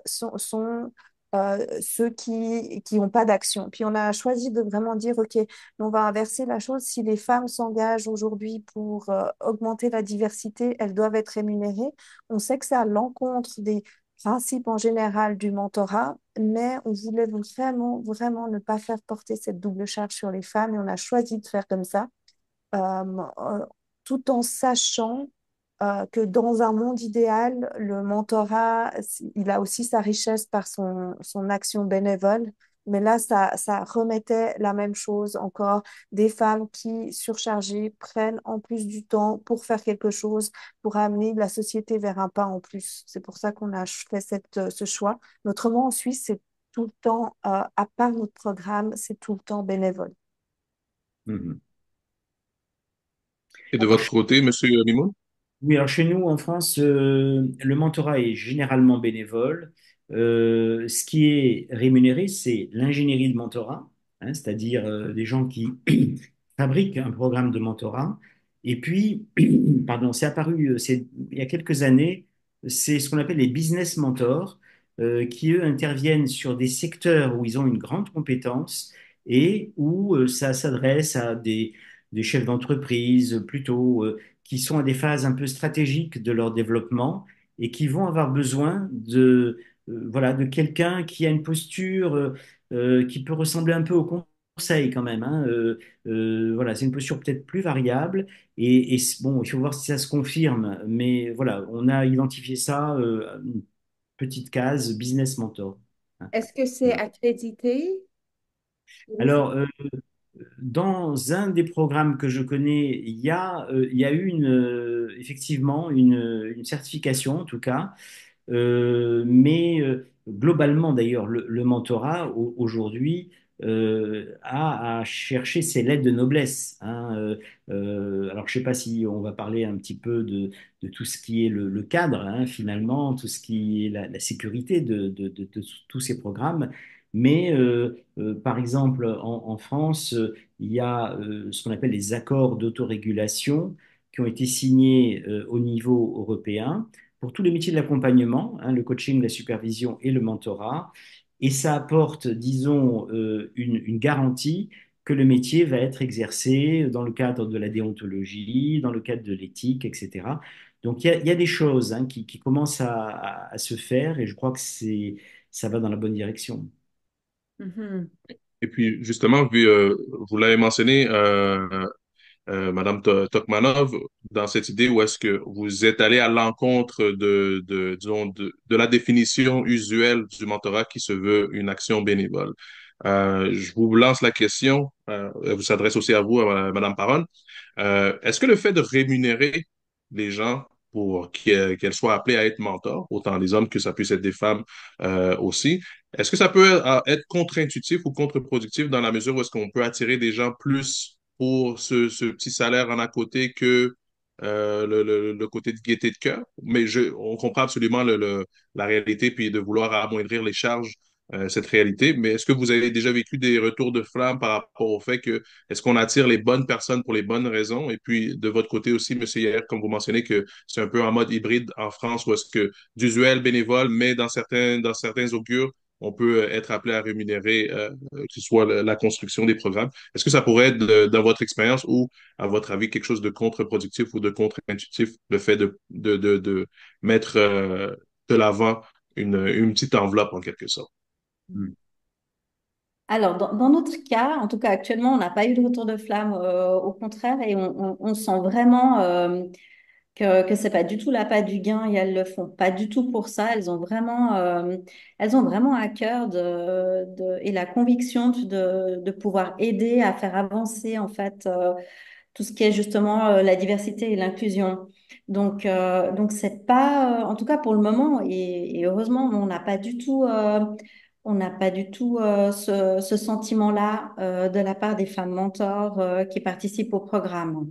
ceux qui n'ont pas d'action. Puis on a choisi de vraiment dire, OK, on va inverser la chose. Si les femmes s'engagent aujourd'hui pour augmenter la diversité, elles doivent être rémunérées. On sait que c'est à l'encontre des principes en général du mentorat, mais on voulait vraiment, vraiment ne pas faire porter cette double charge sur les femmes et on a choisi de faire comme ça, euh, tout en sachant que dans un monde idéal, le mentorat, il a aussi sa richesse par son action bénévole. Mais là, ça remettait la même chose encore, des femmes qui, surchargées, prennent en plus du temps pour faire quelque chose, pour amener la société vers un pas en plus. C'est pour ça qu'on a fait ce choix. Autrement, en Suisse, c'est tout le temps, à part notre programme, c'est tout le temps bénévole. Mhm. Et de votre côté, Monsieur Mimoun? Oui, alors chez nous en France, le mentorat est généralement bénévole. Ce qui est rémunéré, c'est l'ingénierie de mentorat, hein, c'est-à-dire des gens qui fabriquent un programme de mentorat. Et puis, pardon, c'est apparu il y a quelques années, c'est ce qu'on appelle les business mentors, qui eux interviennent sur des secteurs où ils ont une grande compétence et où ça s'adresse à des chefs d'entreprise plutôt qui sont à des phases un peu stratégiques de leur développement et qui vont avoir besoin voilà, de quelqu'un qui a une posture qui peut ressembler un peu au conseil quand même, hein. Voilà, c'est une posture peut-être plus variable bon, il faut voir si ça se confirme, mais voilà, on a identifié ça, une petite case business mentor, hein. Est-ce que c'est Voilà. accrédité? Alors, dans un des programmes que je connais, il y a eu effectivement une certification, en tout cas, mais globalement, d'ailleurs, le mentorat aujourd'hui a à chercher ses lettres de noblesse, hein. Alors, je ne sais pas si on va parler un petit peu de tout ce qui est le cadre, hein, finalement, tout ce qui est la sécurité de tous ces programmes. Mais par exemple, en France, il y a ce qu'on appelle les accords d'autorégulation qui ont été signés au niveau européen pour tous les métiers de l'accompagnement, hein, le coaching, la supervision et le mentorat. Et ça apporte, disons, une garantie que le métier va être exercé dans le cadre de la déontologie, dans le cadre de l'éthique, etc. Donc il y a des choses, hein, qui commencent à se faire et je crois que ça va dans la bonne direction. Mhm. Et puis, justement, vous l'avez mentionné, Madame Tokmanov, dans cette idée où est-ce que vous êtes allé à l'encontre disons, de la définition usuelle du mentorat qui se veut une action bénévole. Je vous lance la question, elle vous s'adresse aussi à vous, à Madame Paron. Est-ce que le fait de rémunérer les gens pour qu'elles soient appelées à être mentors, autant les hommes que ça puisse être des femmes aussi, est-ce que ça peut être contre-intuitif ou contre-productif dans la mesure où est-ce qu'on peut attirer des gens plus pour ce petit salaire en à côté que le côté de gaieté de cœur? Mais on comprend absolument la réalité puis de vouloir amoindrir les charges, cette réalité. Mais est-ce que vous avez déjà vécu des retours de flamme par rapport au fait que est-ce qu'on attire les bonnes personnes pour les bonnes raisons? Et puis, de votre côté aussi, Monsieur Hier, comme vous mentionnez que c'est un peu en mode hybride en France, où est-ce que d'usuel bénévole, mais dans certains augures, on peut être appelé à rémunérer, que ce soit la construction des programmes. Est-ce que ça pourrait être, dans votre expérience ou, à votre avis, quelque chose de contre-productif ou de contre-intuitif, le fait de mettre de l'avant une petite enveloppe en quelque sorte? Mm. Alors, dans notre cas, en tout cas actuellement, on n'a pas eu de retour de flamme, au contraire, et on sent vraiment que c'est pas du tout l'appât du gain et elles le font pas du tout pour ça. Elles ont vraiment à cœur et la conviction de pouvoir aider à faire avancer en fait tout ce qui est justement la diversité et l'inclusion. Donc c'est pas, en tout cas pour le moment, et heureusement, on n'a pas du tout ce sentiment-là de la part des femmes mentors qui participent au programme.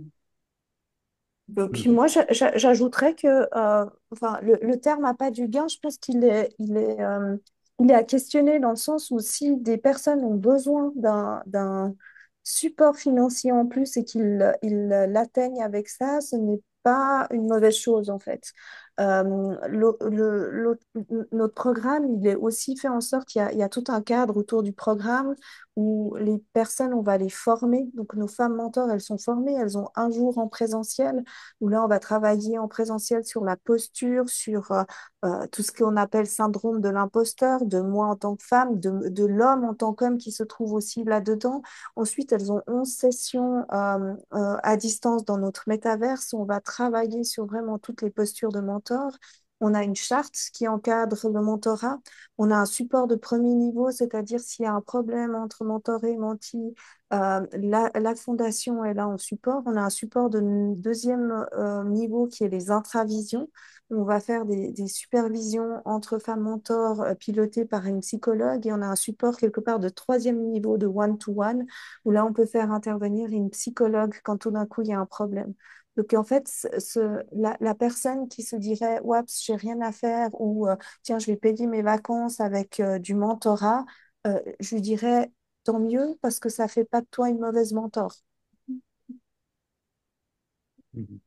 Puis moi, j'ajouterais que enfin, le terme appât du gain, je pense il est à questionner dans le sens où si des personnes ont besoin d'un support financier en plus et qu'ils l'atteignent avec ça, ce n'est pas une mauvaise chose en fait. Notre programme, il est aussi fait en sorte il y a tout un cadre autour du programme où les personnes, on va les former. Donc, nos femmes mentors, elles sont formées, elles ont un jour en présentiel, où là, on va travailler en présentiel sur la posture, sur tout ce qu'on appelle syndrome de l'imposteur, de moi en tant que femme, de l'homme en tant qu'homme qui se trouve aussi là-dedans. Ensuite, elles ont 11 sessions à distance dans notre métaverse. On va travailler sur vraiment toutes les postures de mentor. On a une charte qui encadre le mentorat. On a un support de premier niveau, c'est-à-dire s'il y a un problème entre mentoré et menti, la fondation est là en support. On a un support de deuxième niveau qui est les intravisions. On va faire des supervisions entre femmes mentors pilotées par une psychologue et on a un support quelque part de troisième niveau de one-to-one où là on peut faire intervenir une psychologue quand tout d'un coup il y a un problème. Donc en fait, la personne qui se dirait «Oups, j'ai rien à faire» ou «Tiens, je vais payer mes vacances avec du mentorat», je lui dirais «Tant mieux parce que ça fait pas de toi une mauvaise mentor». Mhm.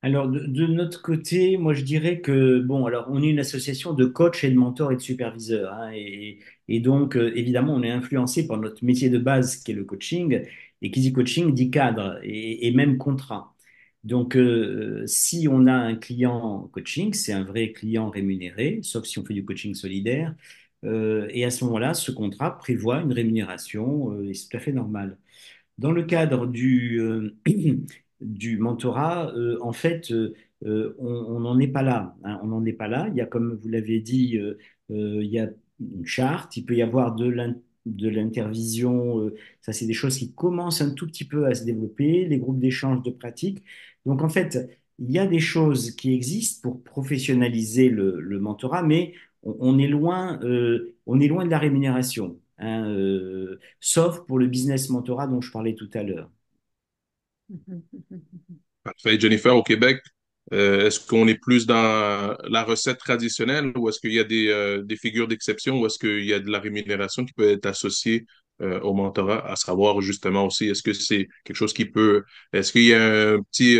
Alors, de notre côté, moi, je dirais que, bon, alors, on est une association de coachs et de mentors et de superviseurs, hein, et donc, évidemment, on est influencé par notre métier de base, qui est le coaching, et qui dit coaching dit cadre et même contrat. Donc, si on a un client coaching, c'est un vrai client rémunéré, sauf si on fait du coaching solidaire, et à ce moment-là, ce contrat prévoit une rémunération, et c'est tout à fait normal. Dans le cadre du mentorat, en fait, on n'en est pas là, hein, on n'en est pas là. Il y a, comme vous l'avez dit, il y a une charte, il peut y avoir de l'intervision. Ça, c'est des choses qui commencent un tout petit peu à se développer, les groupes d'échange de pratiques. Donc, en fait, il y a des choses qui existent pour professionnaliser le mentorat, mais on est loin de la rémunération, hein, sauf pour le business mentorat dont je parlais tout à l'heure. Parfait. Jennifer, au Québec, est-ce qu'on est plus dans la recette traditionnelle ou est-ce qu'il y a des figures d'exception ou est-ce qu'il y a de la rémunération qui peut être associée au mentorat, à savoir justement aussi, est-ce que c'est quelque chose est-ce qu'il y a un petit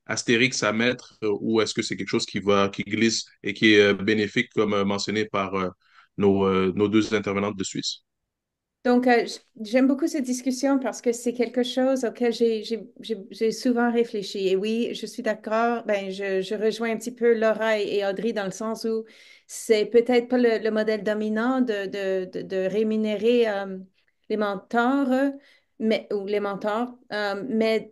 astérix à mettre ou est-ce que c'est quelque chose qui glisse et qui est bénéfique comme mentionné par nos deux intervenantes de Suisse? Donc, j'aime beaucoup cette discussion parce que c'est quelque chose auquel j'ai souvent réfléchi. Et oui, je suis d'accord. Ben, je rejoins un petit peu Laura et Audrey dans le sens où c'est peut-être pas le modèle dominant de rémunérer les mentors, ou les mentors, mais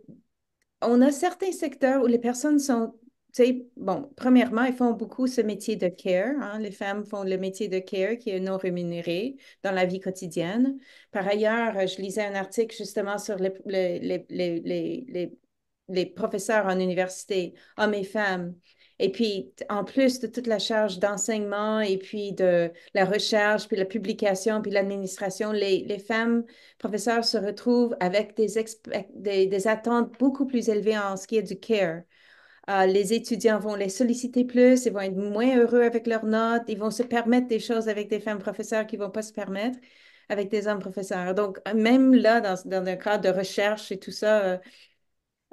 on a certains secteurs où les personnes sont, tu sais, bon, premièrement, ils font beaucoup ce métier de care, hein. Les femmes font le métier de care qui est non rémunéré dans la vie quotidienne. Par ailleurs, je lisais un article justement sur les professeurs en université, hommes et femmes. Et puis, en plus de toute la charge d'enseignement et puis de la recherche, puis la publication, puis l'administration, les femmes professeurs se retrouvent avec des attentes beaucoup plus élevées en ce qui est du care. Les étudiants vont les solliciter plus, ils vont être moins heureux avec leurs notes, ils vont se permettre des choses avec des femmes professeurs qui ne vont pas se permettre avec des hommes professeurs. Donc, même là, dans un cadre de recherche et tout ça,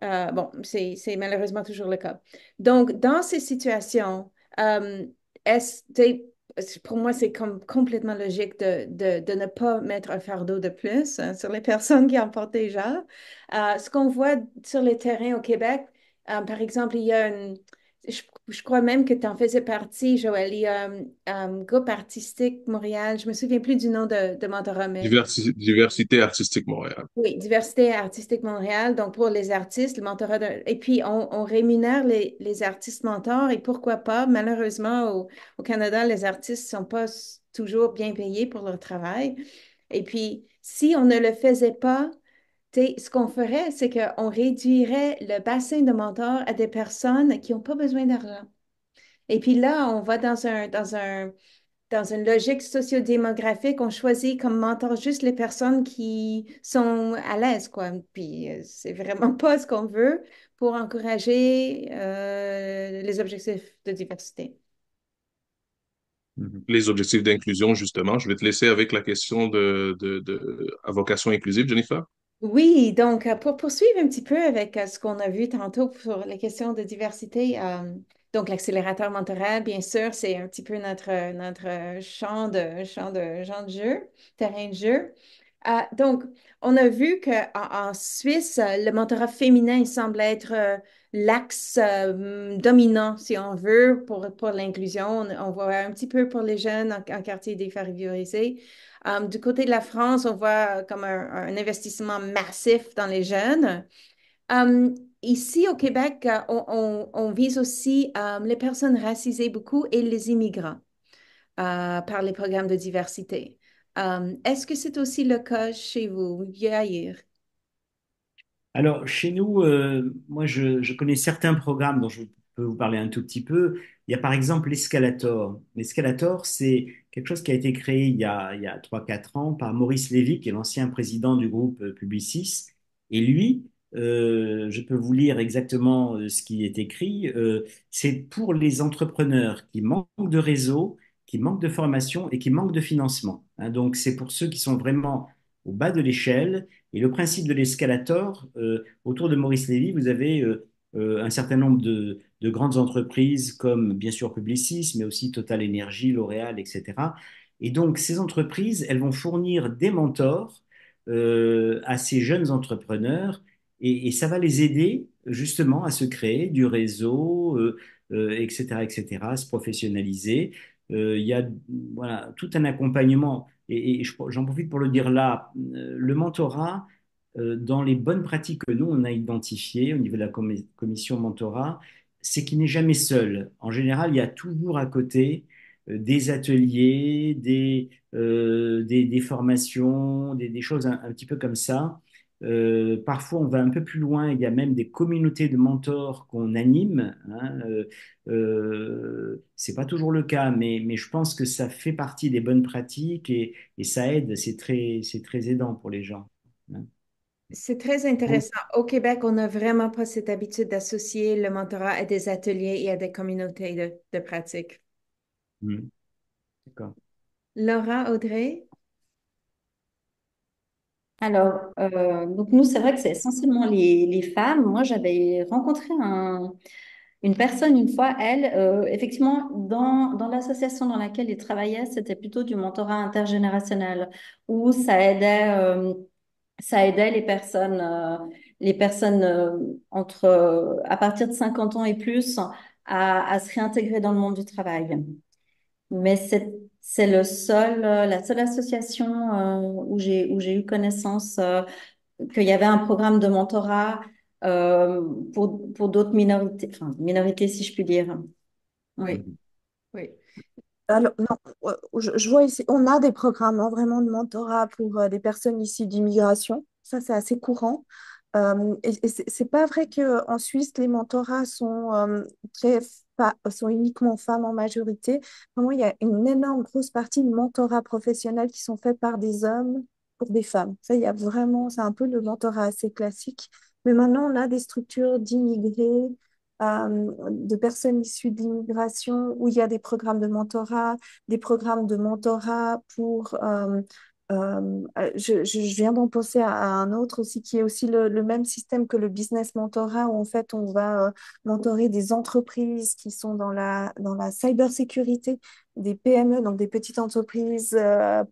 bon, c'est malheureusement toujours le cas. Donc, dans ces situations, euh, pour moi, c'est complètement logique de ne pas mettre un fardeau de plus hein, sur les personnes qui en portent déjà. Ce qu'on voit sur les terrains au Québec, par exemple, il y a je crois même que tu en faisais partie, Joël. Il y a un groupe artistique Montréal, je me souviens plus du nom de mentorat, mais Diversité artistique Montréal. oui, Diversité artistique Montréal, donc pour les artistes, le mentorat et puis on rémunère les artistes mentors et pourquoi pas, malheureusement au Canada, les artistes ne sont pas toujours bien payés pour leur travail. Et puis, si on ne le faisait pas, ce qu'on ferait, c'est qu'on réduirait le bassin de mentors à des personnes qui n'ont pas besoin d'argent. Et puis là, on va dans une logique sociodémographique, on choisit comme mentor juste les personnes qui sont à l'aise, quoi. Puis c'est vraiment pas ce qu'on veut pour encourager les objectifs de diversité. Mhm. Les objectifs d'inclusion, justement. Je vais te laisser avec la question à vocation inclusive, Jennifer. Oui, donc pour poursuivre un petit peu avec ce qu'on a vu tantôt sur les questions de diversité, donc l'accélérateur mentoral, bien sûr, c'est un petit peu notre champ de jeu, terrain de jeu. Donc, on a vu qu'en Suisse, le mentorat féminin il semble être l'axe dominant, si on veut, pour l'inclusion. On voit un petit peu pour les jeunes en quartier défavorisé. Du côté de la France, on voit comme un investissement massif dans les jeunes. Um, Ici au Québec, on vise aussi les personnes racisées beaucoup et les immigrants par les programmes de diversité. Est-ce que c'est aussi le cas chez vous, Yair? Alors, chez nous, moi, je connais certains programmes dont je peux vous parler un tout petit peu. Il y a par exemple l'Escalator. L'Escalator, c'est quelque chose qui a été créé il y a 3-4 ans par Maurice Lévy, qui est l'ancien président du groupe Publicis. Et lui, je peux vous lire exactement ce qui est écrit. C'est pour les entrepreneurs qui manquent de réseau, qui manquent de formation et qui manquent de financement. Hein, donc, c'est pour ceux qui sont vraiment au bas de l'échelle et le principe de l'escalator, autour de Maurice Lévy, vous avez un certain nombre de grandes entreprises comme bien sûr Publicis, mais aussi Total Energy, L'Oréal, etc. Et donc ces entreprises, elles vont fournir des mentors à ces jeunes entrepreneurs et ça va les aider justement à se créer du réseau, etc., etc., à se professionnaliser. Il y a voilà, tout un accompagnement et j'en profite pour le dire là, le mentorat, dans les bonnes pratiques que nous, on a identifiées au niveau de la commission mentorat, c'est qu'il n'est jamais seul. En général, il y a toujours à côté des ateliers, des formations, des choses un petit peu comme ça. Parfois, on va un peu plus loin. Il y a même des communautés de mentors qu'on anime. Hein. C'est pas toujours le cas, mais je pense que ça fait partie des bonnes pratiques et ça aide. C'est très aidant pour les gens. Hein. C'est très intéressant. Au Québec, on n'a vraiment pas cette habitude d'associer le mentorat à des ateliers et à des communautés de pratique. Mm. D'accord. Laura, Audrey? Alors, donc nous, c'est vrai que c'est essentiellement les femmes. Moi, j'avais rencontré une personne une fois, elle, effectivement, dans l'association dans laquelle il travaillait, c'était plutôt du mentorat intergénérationnel, où ça aidait les personnes à partir de 50 ans et plus à se réintégrer dans le monde du travail. Mais c'est la seule association où j'ai eu connaissance qu'il y avait un programme de mentorat pour d'autres minorités, enfin minorités si je puis dire. Oui, Mhm. oui. Alors, non, je vois ici, on a des programmes hein, vraiment de mentorat pour des personnes issues d'immigration. Ça, c'est assez courant. Et c'est pas vrai qu'en Suisse, les mentorats sont uniquement femmes en majorité. Vraiment, il y a une énorme grosse partie de mentorats professionnels qui sont faits par des hommes pour des femmes. Ça, il y a vraiment, c'est un peu le mentorat assez classique. Mais maintenant, on a des structures d'immigrés de personnes issues de l'immigration, où il y a des programmes de mentorat, je viens d'en penser à un autre aussi qui est aussi le même système que le business mentorat, où en fait on va mentorer des entreprises qui sont dans la cybersécurité, des PME, donc des petites entreprises,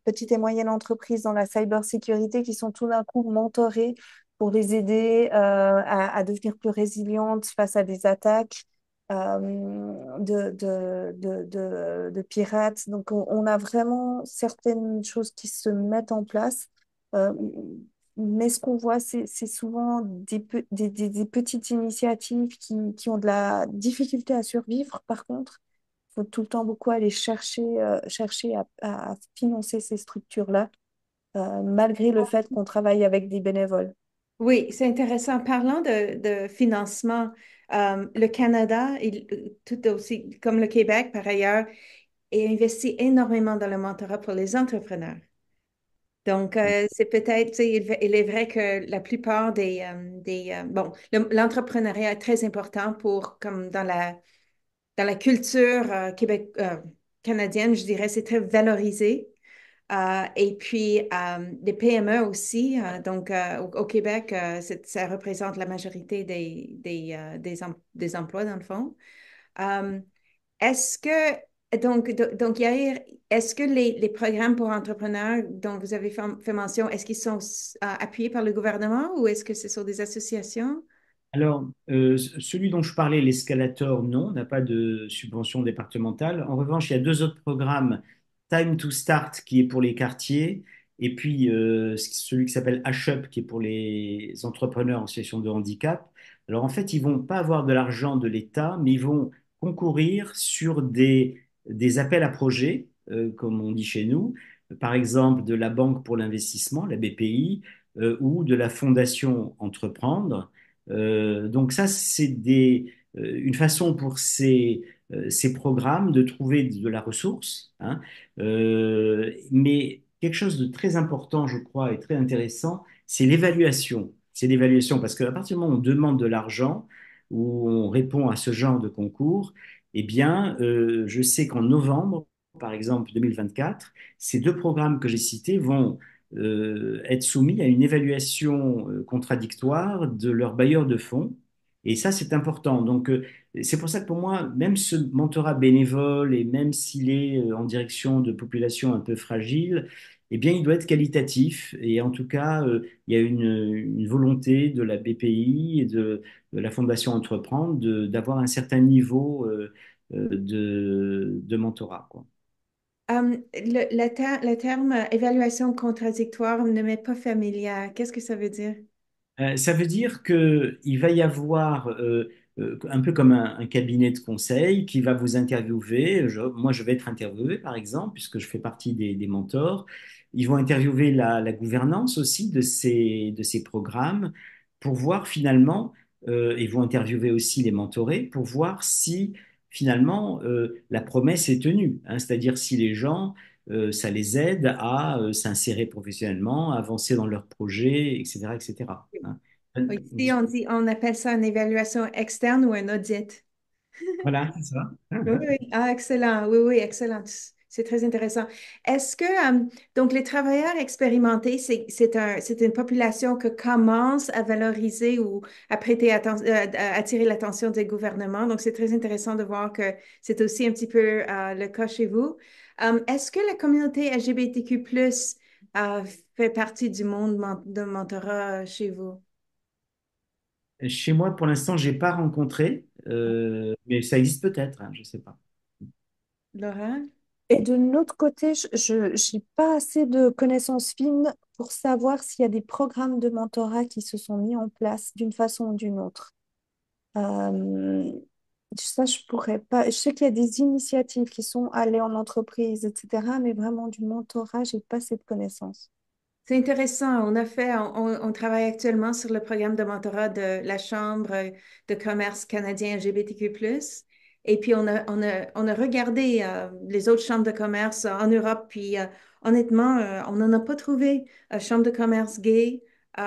petites et moyennes entreprises dans la cybersécurité qui sont tout d'un coup mentorées pour les aider à devenir plus résilientes face à des attaques de pirates. Donc, on a vraiment certaines choses qui se mettent en place. Euh, mais ce qu'on voit, c'est souvent des petites initiatives qui ont de la difficulté à survivre. Par contre, il faut tout le temps beaucoup aller chercher à financer ces structures-là, malgré le fait qu'on travaille avec des bénévoles. Oui, c'est intéressant. Parlant de financement, le Canada, tout aussi comme le Québec par ailleurs, et investit énormément dans le mentorat pour les entrepreneurs. Donc, c'est peut-être, tu sais, il est vrai que la plupart bon, l'entrepreneuriat est très important pour, comme dans la culture canadienne, je dirais, c'est très valorisé. Et puis, des PME aussi. Donc, au Québec, ça représente la majorité des emplois, dans le fond. Euh, est-ce que, donc Yair, est-ce que les programmes pour entrepreneurs dont vous avez fait mention, est-ce qu'ils sont appuyés par le gouvernement ou est-ce que ce sont des associations? Alors, celui dont je parlais, l'escalator, non, n'a pas de subvention départementale. En revanche, il y a deux autres programmes, Time to Start, qui est pour les quartiers, et puis celui qui s'appelle HUP, qui est pour les entrepreneurs en situation de handicap. Alors, en fait, ils vont pas avoir de l'argent de l'État, mais ils vont concourir sur des appels à projets, comme on dit chez nous, par exemple de la Banque pour l'investissement, la BPI, ou de la Fondation Entreprendre. Donc ça, c'est une façon pour ces programmes de trouver de la ressource, hein. Mais quelque chose de très important, je crois, et très intéressant, c'est l'évaluation. C'est l'évaluation, parce qu'à partir du moment où on demande de l'argent, où on répond à ce genre de concours, eh bien, je sais qu'en novembre, par exemple 2024, ces deux programmes que j'ai cités vont être soumis à une évaluation contradictoire de leur bailleur de fonds. Et ça, c'est important. Donc, c'est pour ça que pour moi, même ce mentorat bénévole, et même s'il est en direction de populations un peu fragiles, eh bien, il doit être qualitatif. Et en tout cas, il y a une volonté de la BPI et de la Fondation Entreprendre d'avoir un certain niveau de mentorat, quoi. Le terme évaluation contradictoire ne m'est pas familier. Qu'est-ce que ça veut dire? Ça veut dire qu'il va y avoir un peu comme un cabinet de conseil qui va vous interviewer. Moi, je vais être interviewé, par exemple, puisque je fais partie des mentors. Ils vont interviewer la gouvernance aussi de ces programmes pour voir finalement, ils vont interviewer aussi les mentorés pour voir si finalement la promesse est tenue, hein. C'est-à-dire si les gens ça les aide à s'insérer professionnellement, à avancer dans leurs projets, etc., etc., hein. Oui, ici, on appelle ça une évaluation externe ou un audit. Voilà, c'est ça. Oui, oui. Ah, excellent. Oui, oui, excellent. C'est très intéressant. Est-ce que, donc, les travailleurs expérimentés, c'est une population que commence à valoriser ou à prêter attention, à attirer l'attention des gouvernements. Donc, c'est très intéressant de voir que c'est aussi un petit peu le cas chez vous. Est-ce que la communauté LGBTQ+, fait partie du monde de mentorat chez vous? Chez moi, pour l'instant, j'ai pas rencontré, mais ça existe peut-être, hein, je sais pas. Laura? Et de l'autre côté, je n'ai pas assez de connaissances fines pour savoir s'il y a des programmes de mentorat qui se sont mis en place d'une façon ou d'une autre. Euh, Ça, je pourrais pas. Je sais qu'il y a des initiatives qui sont allées en entreprise, etc. Mais vraiment du mentorat, j'ai pas cette connaissance. C'est intéressant. On travaille actuellement sur le programme de mentorat de la Chambre de commerce canadien LGBTQ+. Et puis, on a regardé les autres chambres de commerce en Europe. Puis, honnêtement, on n'en a pas trouvé. Chambre de commerce gay. On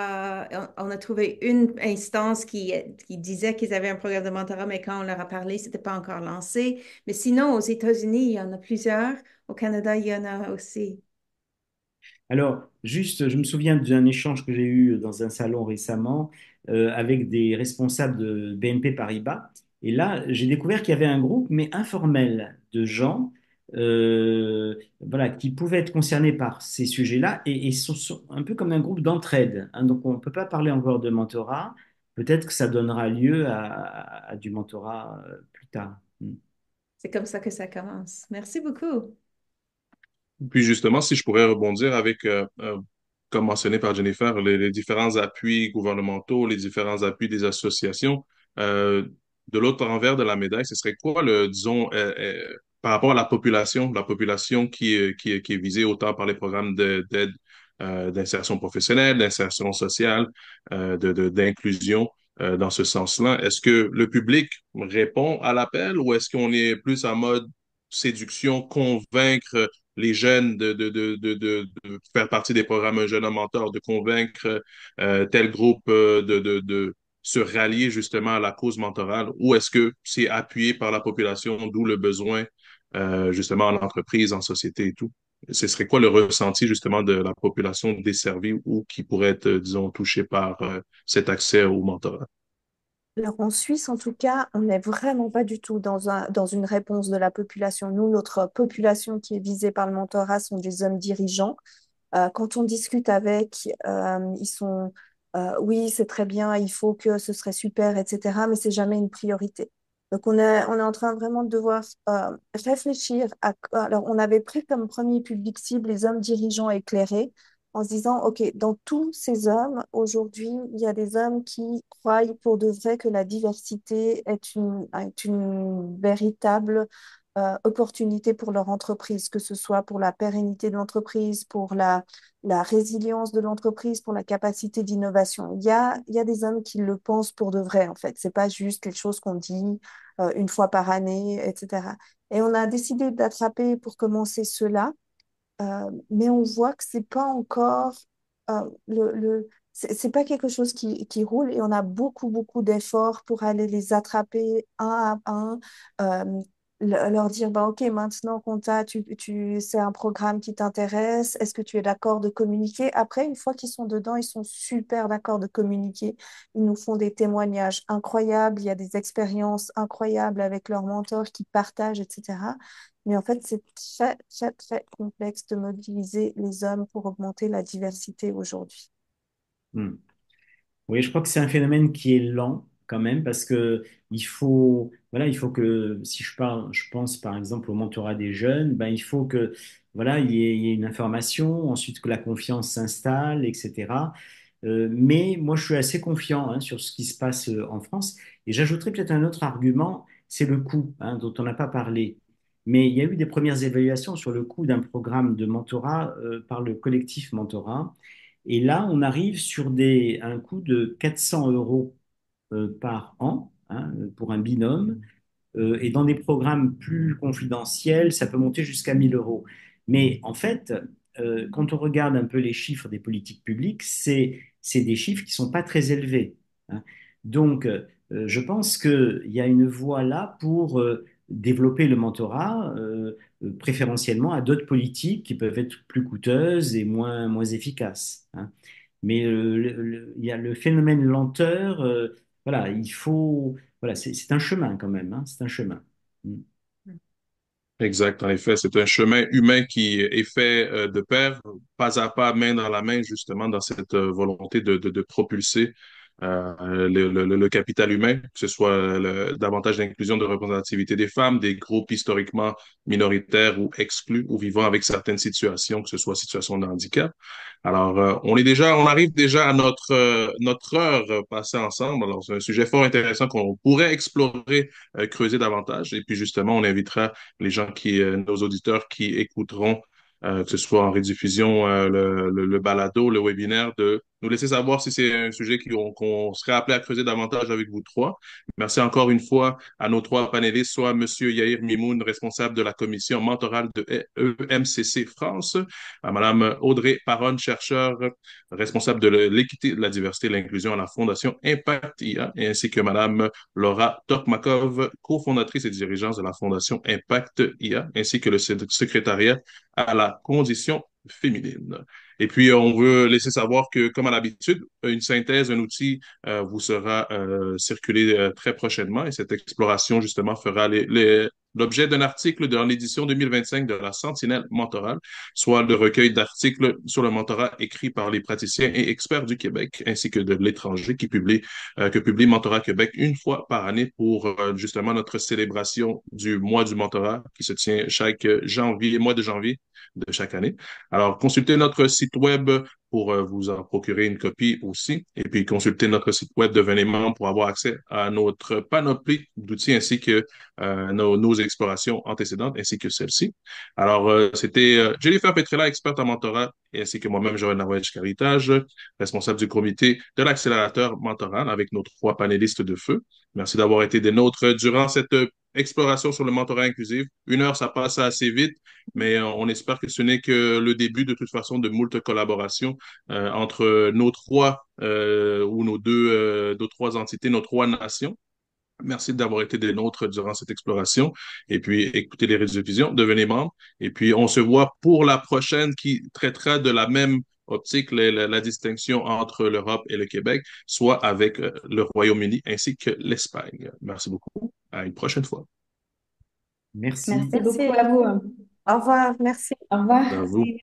a trouvé une instance qui disait qu'ils avaient un programme de mentorat, mais quand on leur a parlé, c'était pas encore lancé. Mais sinon, aux États-Unis, il y en a plusieurs. Au Canada, il y en a aussi. Alors, juste, je me souviens d'un échange que j'ai eu dans un salon récemment avec des responsables de BNP Paribas. Et là, j'ai découvert qu'il y avait un groupe, mais informel, de gens voilà, qui pouvaient être concernés par ces sujets-là et sont un peu comme un groupe d'entraide, hein. Donc, on ne peut pas parler encore de mentorat. Peut-être que ça donnera lieu à du mentorat plus tard. C'est comme ça que ça commence. Merci beaucoup. Puis justement, si je pourrais rebondir avec, comme mentionné par Jennifer, les différents appuis gouvernementaux, les différents appuis des associations, euh, de l'autre envers de la médaille, ce serait quoi disons, par rapport à la population qui est visée autant par les programmes d'aide, d'insertion professionnelle, d'insertion sociale, d'inclusion, dans ce sens-là. Est-ce que le public répond à l'appel ou est-ce qu'on est plus en mode séduction, convaincre les jeunes de faire partie des programmes Un jeune homme mentor, de convaincre tel groupe de se rallier justement à la cause mentorale, ou est-ce que c'est appuyé par la population, d'où le besoin justement en entreprise, en société et tout? ce serait quoi le ressenti justement de la population desservie ou qui pourrait être, disons, touchée par cet accès au mentorat? Alors, en Suisse, en tout cas, on n'est vraiment pas du tout dans une réponse de la population. Nous, notre population qui est visée par le mentorat sont des hommes dirigeants. Quand on discute avec, ils sont, oui, c'est très bien, il faut que ce serait super, etc. Mais c'est jamais une priorité. Donc, on est en train vraiment de devoir réfléchir alors, on avait pris comme premier public cible les hommes dirigeants éclairés en se disant, OK, dans tous ces hommes, aujourd'hui, il y a des hommes qui croient pour de vrai que la diversité est une véritable opportunité pour leur entreprise, que ce soit pour la pérennité de l'entreprise, pour la résilience de l'entreprise, pour la capacité d'innovation. Il y a des hommes qui le pensent pour de vrai, en fait. C'est pas juste quelque chose qu'on dit une fois par année, etc. Et on a décidé d'attraper pour commencer cela, mais on voit que c'est pas encore c'est pas quelque chose qui roule et on a beaucoup, beaucoup d'efforts pour aller les attraper un à un, leur dire, bah, OK, maintenant qu'on t'a, c'est un programme qui t'intéresse, est-ce que tu es d'accord de communiquer? Après, une fois qu'ils sont dedans, ils sont super d'accord de communiquer. Ils nous font des témoignages incroyables, il y a des expériences incroyables avec leurs mentors qui partagent, etc. Mais en fait, c'est très, très, très complexe de mobiliser les hommes pour augmenter la diversité aujourd'hui. Hmm. Oui, je crois que c'est un phénomène qui est lent quand même parce que voilà, il faut que, si je pense par exemple au mentorat des jeunes, ben, il faut que, voilà, il y ait une information, ensuite que la confiance s'installe, etc. Mais moi, je suis assez confiant hein, sur ce qui se passe en France. Et j'ajouterais peut-être un autre argument, c'est le coût, hein, dont on n'a pas parlé. Mais il y a eu des premières évaluations sur le coût d'un programme de mentorat par le collectif Mentorat. Et là, on arrive sur un coût de 400 euros par an hein, pour un binôme. Et dans des programmes plus confidentiels, ça peut monter jusqu'à 1000 euros. Mais en fait, quand on regarde un peu les chiffres des politiques publiques, c'est des chiffres qui sont pas très élevés. Hein. Donc, je pense qu'il y a une voie là pour développer le mentorat, préférentiellement à d'autres politiques qui peuvent être plus coûteuses et moins efficaces. Hein. Mais il y a le phénomène lenteur, voilà, voilà, c'est un chemin quand même, hein, c'est un chemin. Mm. Exact, en effet, c'est un chemin humain qui est fait de pair, pas à pas, main dans la main, justement, dans cette volonté de propulser le capital humain, que ce soit davantage d'inclusion, de représentativité des femmes, des groupes historiquement minoritaires ou exclus ou vivant avec certaines situations, que ce soit situation de handicap. Alors, on arrive déjà à notre heure passée ensemble. Alors, c'est un sujet fort intéressant qu'on pourrait explorer, creuser davantage. Et puis, justement, on invitera les gens nos auditeurs qui écouteront, que ce soit en rediffusion, le balado, le webinaire, de nous laisser savoir si c'est un sujet qu'on serait appelé à creuser davantage avec vous trois. Merci encore une fois à nos trois panélistes, soit Monsieur Yair Mimoun, responsable de la commission mentorale de EMCC France, à Madame Audrey Paronne, chercheur responsable de l'équité, de la diversité et de l'inclusion à la Fondation Impact IA, ainsi que Madame Laura Tokmakov, cofondatrice et dirigeante de la Fondation Impact IA, ainsi que le secrétariat à la condition féminine. Et puis, on veut laisser savoir que, comme à l'habitude, une synthèse, un outil vous sera circulé très prochainement et cette exploration, justement, fera l'objet d'un article dans l'édition 2025 de la Sentinelle mentorale, soit le recueil d'articles sur le mentorat écrits par les praticiens et experts du Québec ainsi que de l'étranger que publie Mentorat Québec une fois par année pour justement notre célébration du mois du mentorat qui se tient chaque mois de janvier de chaque année. Alors, consultez notre site web pour vous en procurer une copie aussi. Et puis, consultez notre site web, devenez membre pour avoir accès à notre panoplie d'outils ainsi que nos explorations antécédentes ainsi que celles-ci. Alors, c'était Jennifer Petrella, experte en mentorat, ainsi que moi-même, Joël Narouech-Caritage, responsable du comité de l'accélérateur mentoral avec nos trois panélistes de feu. Merci d'avoir été des nôtres durant cette exploration sur le mentorat inclusif. Une heure, ça passe assez vite, mais on espère que ce n'est que le début de toute façon de moult collaborations entre nos trois ou nos trois entités, nos trois nations. Merci d'avoir été des nôtres durant cette exploration. Et puis, écoutez les rediffusions, devenez membre. Et puis, on se voit pour la prochaine qui traitera de la même optique, la distinction entre l'Europe et le Québec, soit avec le Royaume-Uni ainsi que l'Espagne. Merci beaucoup. À une prochaine fois. Merci. Merci beaucoup à Merci. vous. Au revoir. Merci. Au revoir. À vous.